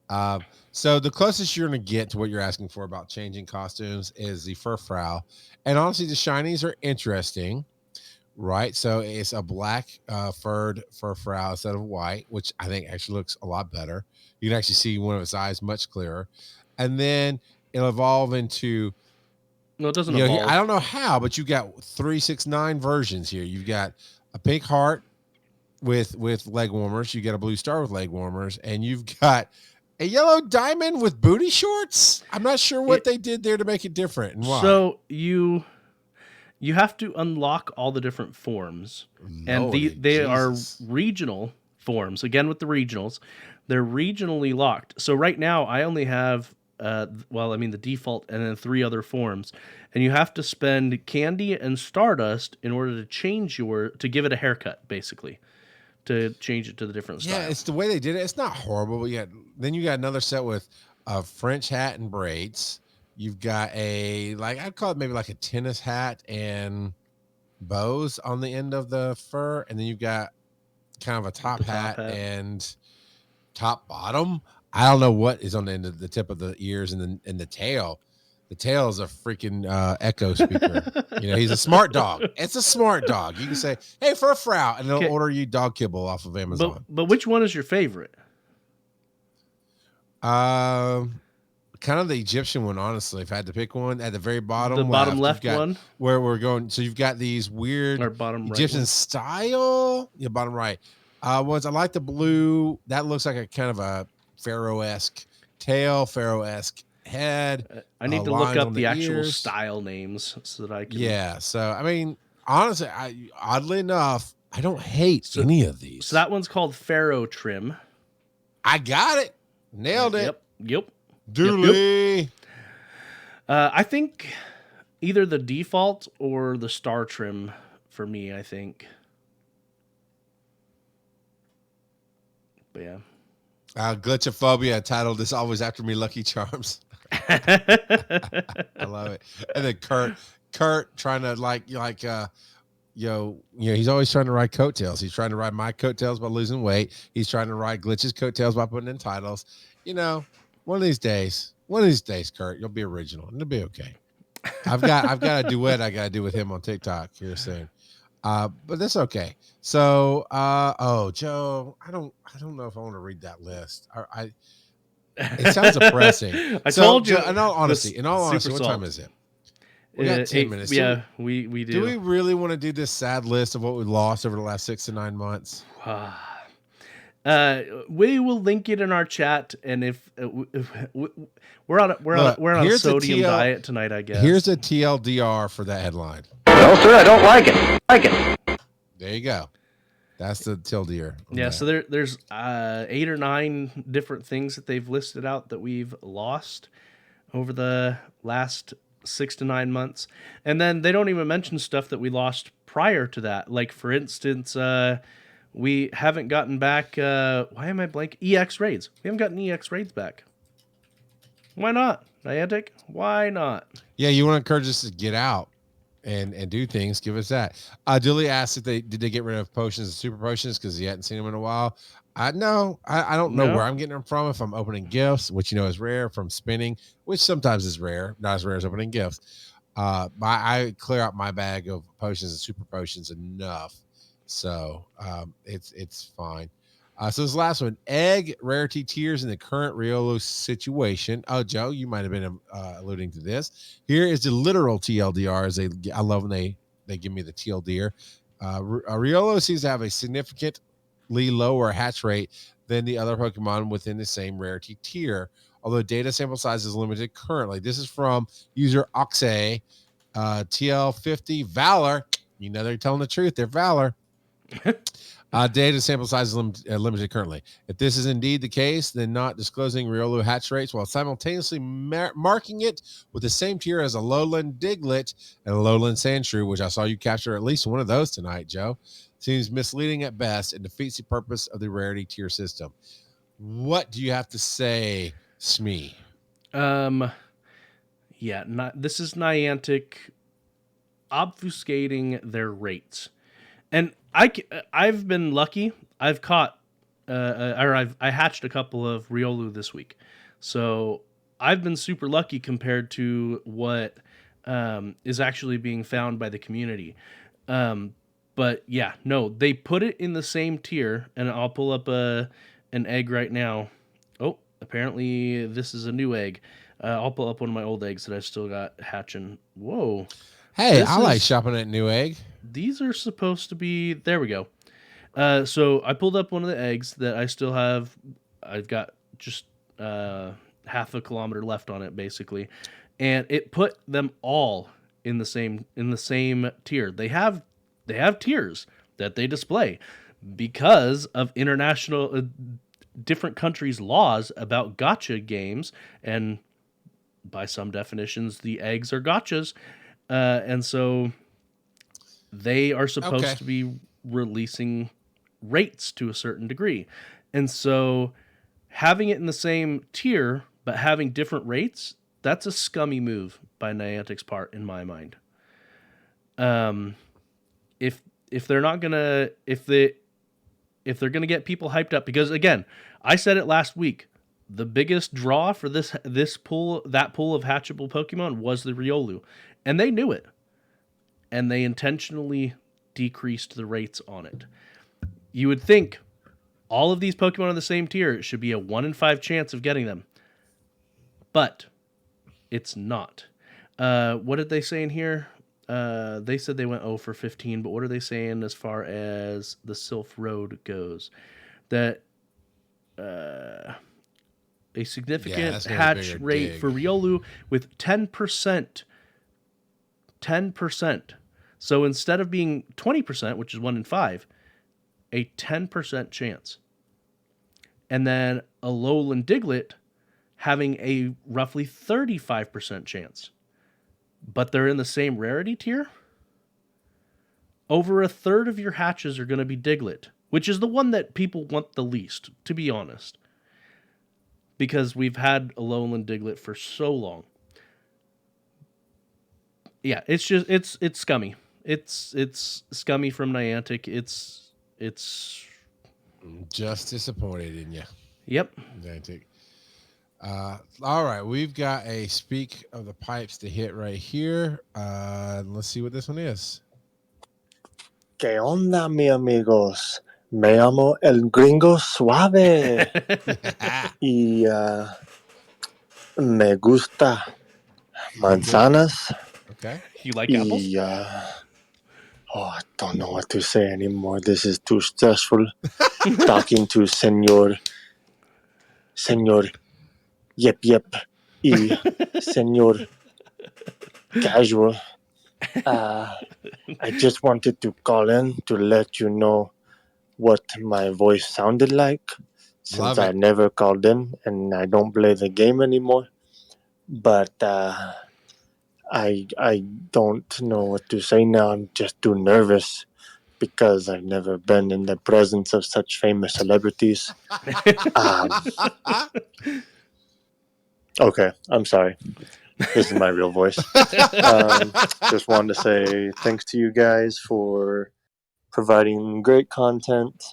sir. So the closest you're going to get to what you're asking for about changing costumes is the Furfrou. And honestly, the shinies are interesting, right? So it's a black furred Furfrou instead of white, which I think actually looks a lot better. You can actually see one of its eyes much clearer. And then it'll evolve into... No, it doesn't evolve. I don't know how, but you got 369 versions here. You've got a pink heart with leg warmers. You got a blue star with leg warmers, and you've got a yellow diamond with booty shorts. I'm not sure what they did there to make it different and why. So you have to unlock all the different forms, and they are regional forms. Again, with the regionals, they're regionally locked. So right now, I only have the default and then 3 other forms, and you have to spend candy and stardust in order to give it a haircut, basically, to change it to the different style. Yeah, it's the way they did it. It's not horrible, but then you got another set with a French hat and braids. You've got I'd call it maybe like a tennis hat and bows on the end of the fur, and then you've got kind of a top hat and top bottom. I don't know what is on the end of the tip of the ears and the tail. The tail is a freaking echo speaker. He's a smart dog. It's a smart dog. You can say, "Hey, Furfrou," and they'll order you dog kibble off of Amazon. But which one is your favorite? Kind of the Egyptian one, honestly. If I had to pick one, at the very bottom, the bottom left one, where we're going. So you've got these weird Egyptian style. Yeah, bottom right. Ones I like the blue. That looks like a kind of a Pharaoh-esque tail, Pharaoh-esque head. I need to look up the actual style names so that I can. Yeah. So I mean, honestly, oddly enough, I don't hate any of these. So that one's called Pharaoh Trim. I got it. Nailed it. Yep. Dooley. Yep. I think either the default or the star trim for me, I think. But yeah. Glitchophobia titled "This Always After Me Lucky Charms." I love it. And then Kurt trying to he's always trying to ride coattails. He's trying to ride my coattails by losing weight. He's trying to ride Glitch's coattails by putting in titles. One of these days, Kurt, you'll be original and it'll be okay. I've got a duet I got to do with him on TikTok here soon. But that's okay. So, Joe, I don't know if I want to read that list. It sounds depressing. I told you. In all honesty, what time is it? We got 10 minutes. Yeah, we do. Do we really want to do this sad list of what we lost over the last 6 to 9 months? We will link it in our chat, and if we're on a sodium diet tonight, I guess. Here's a TLDR for that headline. No, sir, I don't like it. There you go. That's the TLDR. Yeah, so there's 8 or 9 different things that they've listed out that we've lost over the last 6 to 9 months, and then they don't even mention stuff that we lost prior to that. Like for instance, we haven't gotten back. Why am I blank? EX raids. We haven't gotten EX raids back. Why not, Niantic? Why not? Yeah, you want to encourage us to get out and do things. Give us that. Dilly asked if did they get rid of potions and super potions because he hadn't seen them in a while. I don't know where I'm getting them from. If I'm opening gifts, which is rare, from spinning, which sometimes is rare, not as rare as opening gifts. I clear out my bag of potions and super potions enough. So it's fine. So this last one, egg rarity tiers in the current Riolu situation. Oh, Joe, you might have been alluding to this. Here is the literal TLDR. I love when they give me the TLDR. Riolu seems to have a significantly lower hatch rate than the other Pokemon within the same rarity tier, although data sample size is limited currently. This is from user Oxe, TL50 Valor. You know they're telling the truth. They're Valor. Data sample size is limited currently. If this is indeed the case, then not disclosing Riolu hatch rates while simultaneously marking it with the same tier as a lowland Diglett and a lowland Sandshrew, which I saw you capture at least one of those tonight, Joe, seems misleading at best and defeats the purpose of the rarity tier system. What do you have to say, Smee? This is Niantic obfuscating their rates. And I've been lucky. I've caught, I hatched a couple of Riolu this week. So I've been super lucky compared to what is actually being found by the community. But yeah, no, they put it in the same tier, and I'll pull up an egg right now. Oh, apparently this is a new egg. I'll pull up one of my old eggs that I still got hatching. Whoa. Hey, I like shopping at Newegg. These are supposed to be... There we go. So I pulled up one of the eggs that I still have. I've got just half a kilometer left on it, basically. And it put them all in the same tier. They have tiers that they display because of international... different countries' laws about gacha games, and by some definitions, the eggs are gachas. And so they are supposed to be releasing rates to a certain degree. And so having it in the same tier, but having different rates, that's a scummy move by Niantic's part, in my mind. If they're not gonna, if they're gonna get people hyped up, because again, I said it last week, the biggest draw for that pool of hatchable Pokemon was the Riolu. And they knew it. And they intentionally decreased the rates on it. You would think all of these Pokemon on the same tier, it should be a 1 in 5 chance of getting them. But it's not. What did they say in here? They said they went 0 for 15, but what are they saying as far as the Sylph Road goes? That a significant hatch rate for Riolu with 10%. 10%. So instead of being 20%, which is 1 in 5, a 10% chance. And then a lowland Diglett having a roughly 35% chance. But they're in the same rarity tier. Over a third of your hatches are going to be Diglett, which is the one that people want the least, to be honest. Because we've had a lowland Diglett for so long. Yeah, it's just it's scummy. It's scummy from Niantic. It's just disappointed in you. Yep. Niantic. All right, we've got a speak of the pipes to hit right here. Let's see what this one is. ¿Qué onda, mi amigos? Me llamo el gringo suave. Y me gusta manzanas. Okay. You like apples? I don't know what to say anymore. This is too stressful. Talking to Senor Yep, y Senor Casual. I just wanted to call in to let you know what my voice sounded like, since I never called in and I don't play the game anymore. But I don't know what to say now. I'm just too nervous because I've never been in the presence of such famous celebrities. Okay, I'm sorry. This is my real voice. Just wanted to say thanks to you guys for providing great content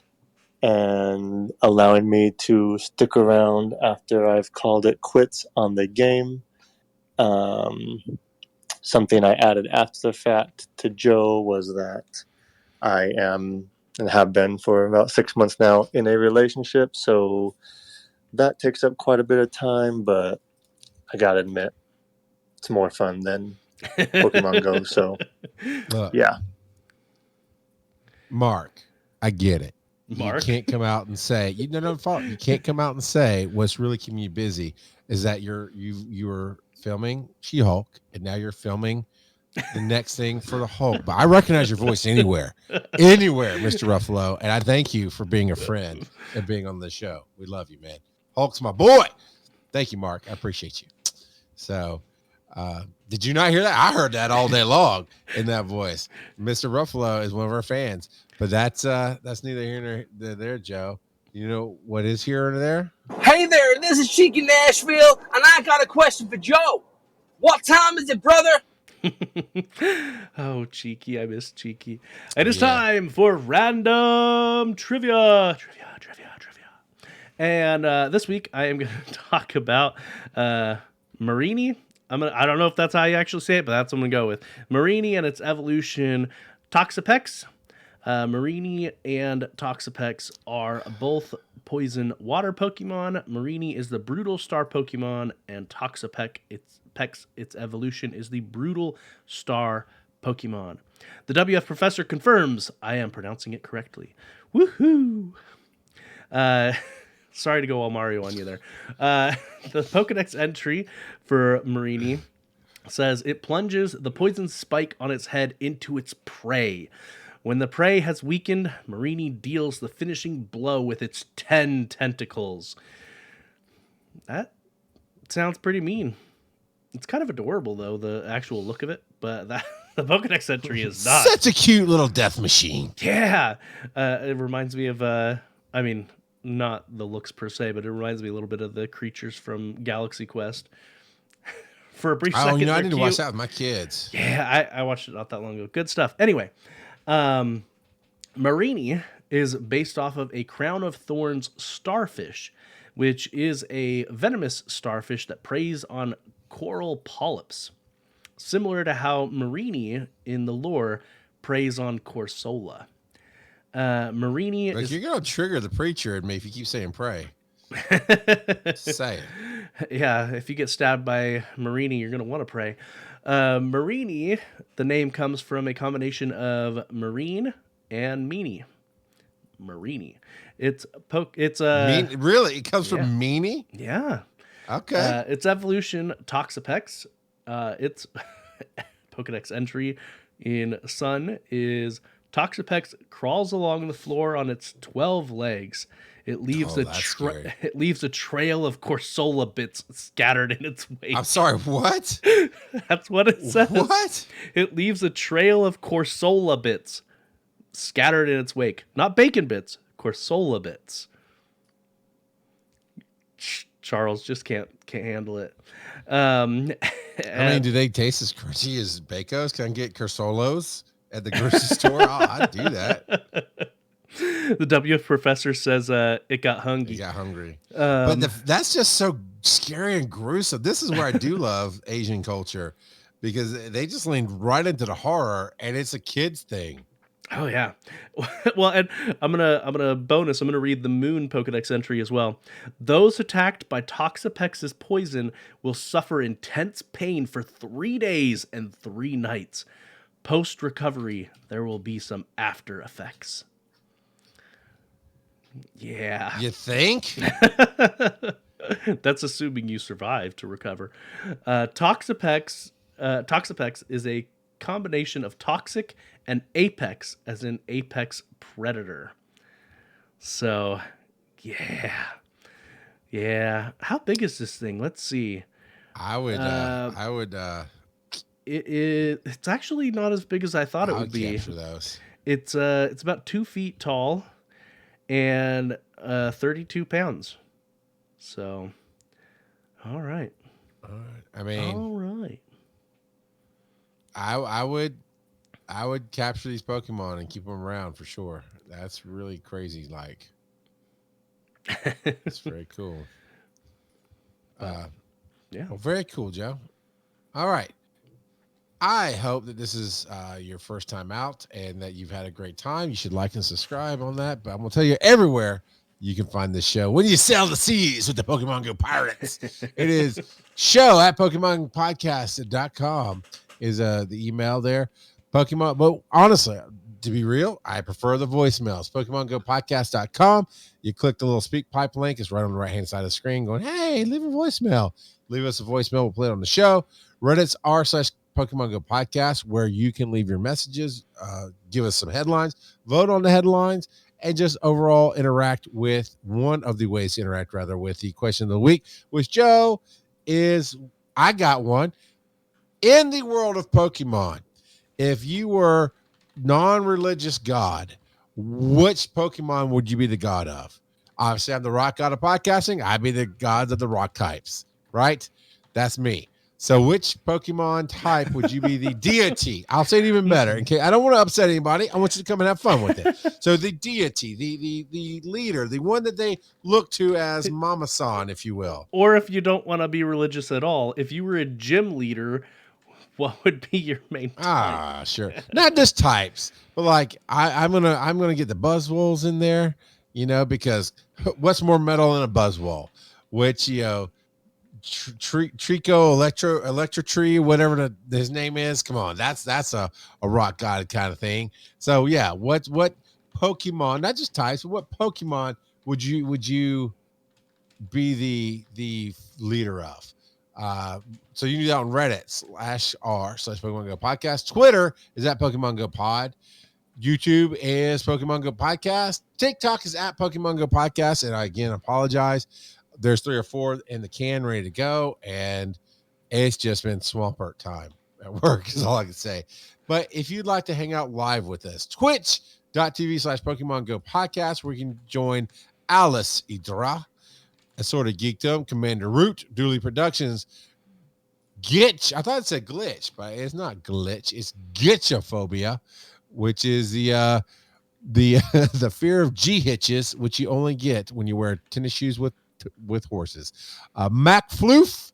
and allowing me to stick around after I've called it quits on the game. Something I added after the fact to Joe was that I am and have been for about 6 months now in a relationship. So that takes up quite a bit of time, but I gotta admit, it's more fun than Pokemon Go. So, yeah. Mark, I get it. Mark? You can't come out and say you can't come out and say what's really keeping you busy is that you were filming She-Hulk and now you're filming the next thing for the Hulk. But I recognize your voice anywhere, Mr. Ruffalo, and I thank you for being a friend and being on the show. We love you, man. Hulk's my boy. Thank you, Mark. I appreciate you. So, did you not hear that? I heard that all day long in that voice. Mr. Ruffalo is one of our fans, but that's neither here nor there, Joe. You know what is here or there? Hey there, this is Cheeky Nashville, and I got a question for Joe. What time is it, brother? Oh, Cheeky. I miss Cheeky. It is time for random trivia. And this week I am going to talk about Marini. I don't know if that's how you actually say it, but that's what I'm going to go with. Marini and its evolution, Toxapex. Marini and Toxapex are both poison water Pokemon. Marini is the brutal star Pokemon, and Toxapex, its evolution, is the brutal star Pokemon. The WF Professor confirms I am pronouncing it correctly. Woohoo! Sorry to go all Mario on you there. The Pokedex entry for Marini says it plunges the poison spike on its head into its prey. When the prey has weakened, Marini deals the finishing blow with its 10 tentacles. That sounds pretty mean. It's kind of adorable, though, the actual look of it, but the Pokedex entry is not. Such a cute little death machine. Yeah. It reminds me of, not the looks per se, but it reminds me a little bit of the creatures from Galaxy Quest. For a brief second, I need to watch that with my kids. Yeah, I watched it not that long ago. Good stuff. Anyway, Marini is based off of a crown of thorns starfish, which is a venomous starfish that preys on coral polyps, similar to how Marini in the lore preys on Corsola. Marini is... You're going to trigger the preacher in me if you keep saying pray. Say it. Yeah, if you get stabbed by Marini, you're going to want to pray. Marini, the name comes from a combination of marine and meanie. Marini. It's really? It comes from meanie? Yeah. Okay. Its evolution, Toxapex. Its Pokedex entry in Sun is Toxapex crawls along the floor on its 12 legs. It leaves it leaves a trail of Corsola bits scattered in its wake. I'm sorry, what? That's what it says. What? It leaves a trail of Corsola bits scattered in its wake. Not bacon bits, Corsola bits. Charles just can't handle it. I mean, do they taste as crunchy as Bacos? Can I get Corsolos at the grocery store? I'd do that. The WF Professor says it got hungry. But that's just so scary and gruesome. This is where I do love Asian culture, because they just leaned right into the horror, and it's a kid's thing. Oh yeah. Well, and I'm gonna read the Moon Pokedex entry as well. Those attacked by Toxapex's poison will suffer intense pain for 3 days and 3 nights. Post recovery, there will be some after effects. Yeah. You think? That's assuming you survive to recover. Toxapex is a combination of toxic and apex, as in apex predator. So, yeah. How big is this thing? Let's see. It's actually not as big as I thought it would be. Capture those. It's about 2 feet tall and 32 pounds. So, all right. I mean, all right. I would capture these Pokemon and keep them around for sure. That's really crazy. Like, it's very cool. Yeah. Well, very cool, Joe. All right. I hope that this is your first time out and that you've had a great time. You should like and subscribe on that. But I'm going to tell you everywhere you can find this show. When you sail the seas with the Pokemon Go Pirates, it is show at PokemonPodcast.com is the email there. Pokemon, but honestly, to be real, I prefer the voicemails. PokemonGoPodcast.com. You click the little speak pipe link. It's right on the right-hand side of the screen going, hey, leave a voicemail. Leave us a voicemail. We'll play it on the show. Reddit's r/Pokemon Go Podcast, where you can leave your messages, give us some headlines, vote on the headlines, and just overall interact with one of the ways to interact, rather, with the question of the week, which, Joe, is I got one. In the world of Pokemon, if you were non-religious god, which Pokemon would you be the god of? Obviously, I'm the rock god of podcasting. I'd be the god of the rock types, right? That's me. So which Pokemon type would you be the deity? I'll say it even better. Okay, I don't want to upset anybody. I want you to come and have fun with it. So the deity, the leader, the one that they look to as Mama-san, if you will. Or if you don't want to be religious at all, if you were a gym leader, what would be your main type? Sure. Not just types, but like I'm gonna get the Buzzwoles in there, because what's more metal than a Buzzwole? Which Trico Electro Tree, whatever his name is. Come on, that's a rock god kind of thing. So yeah, what Pokemon, not just types, but what Pokemon would you be the leader of? So you can do that on Reddit /r/Pokemon Go Podcast. Twitter is at Pokemon Go Pod. YouTube is Pokemon Go Podcast. TikTok is at Pokemon Go Podcast. And I again apologize. There's 3 or 4 in the can ready to go, and it's just been Swampert time at work is all I can say. But if you'd like to hang out live with us, twitch.tv/Pokemon Go Podcast, where you can join Alice Idra, a sort of geekdom, Commander Root, Dooley Productions, Gitch. I thought it said glitch, but it's not glitch. It's Gitchophobia, which is the the fear of G hitches, which you only get when you wear tennis shoes with horses. Mac Floof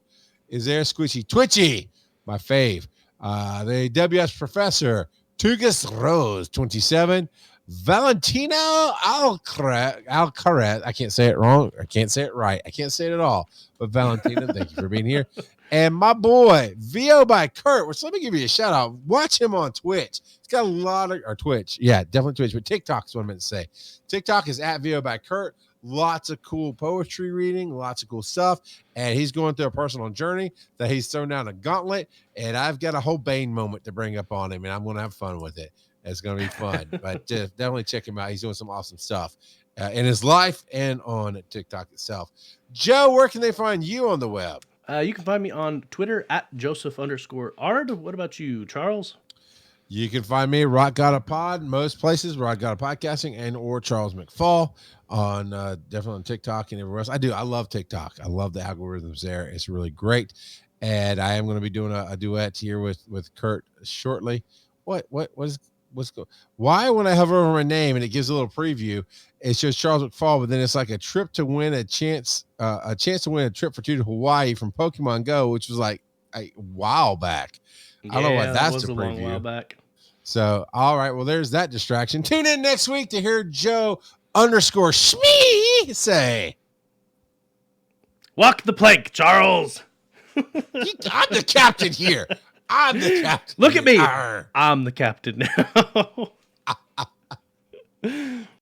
is there. Squishy Twitchy, my fave. The WS Professor, Tugas Rose 27. Valentino Alcaraz. I can't say it wrong. I can't say it right. I can't say it at all. But Valentino, thank you for being here. And my boy, VO by Kurt, which let me give you a shout out. Watch him on Twitch. He's got a lot of, or Twitch. Yeah, definitely Twitch. But TikTok is what I meant to say. TikTok is at VO by Kurt. Lots of cool poetry reading, lots of cool stuff. And he's going through a personal journey that he's thrown down a gauntlet. And I've got a whole Bane moment to bring up on him. And I'm going to have fun with it. It's going to be fun, but definitely check him out. He's doing some awesome stuff in his life and on TikTok itself. Joe, where can they find you on the web? You can find me on Twitter at Joseph_Ard. What about you, Charles? You can find me Rock God a Pod, most places, Rock God a Podcasting, and or Charles McFall on definitely on TikTok and everywhere else. I love TikTok. I love the algorithms there. It's really great. And I am going to be doing a duet here with Kurt shortly. Why when I hover over my name and it gives a little preview, it shows Charles McFall, but then it's like a trip to win a chance to win a trip for 2 to Hawaii from Pokemon Go, which was like a while back. I don't know why that's the preview. Long while back. So, all right, well, there's that distraction. Tune in next week to hear Joe_Schmee say, "Walk the plank, Charles." I'm the captain here. I'm the captain. Look at me. I'm the captain now.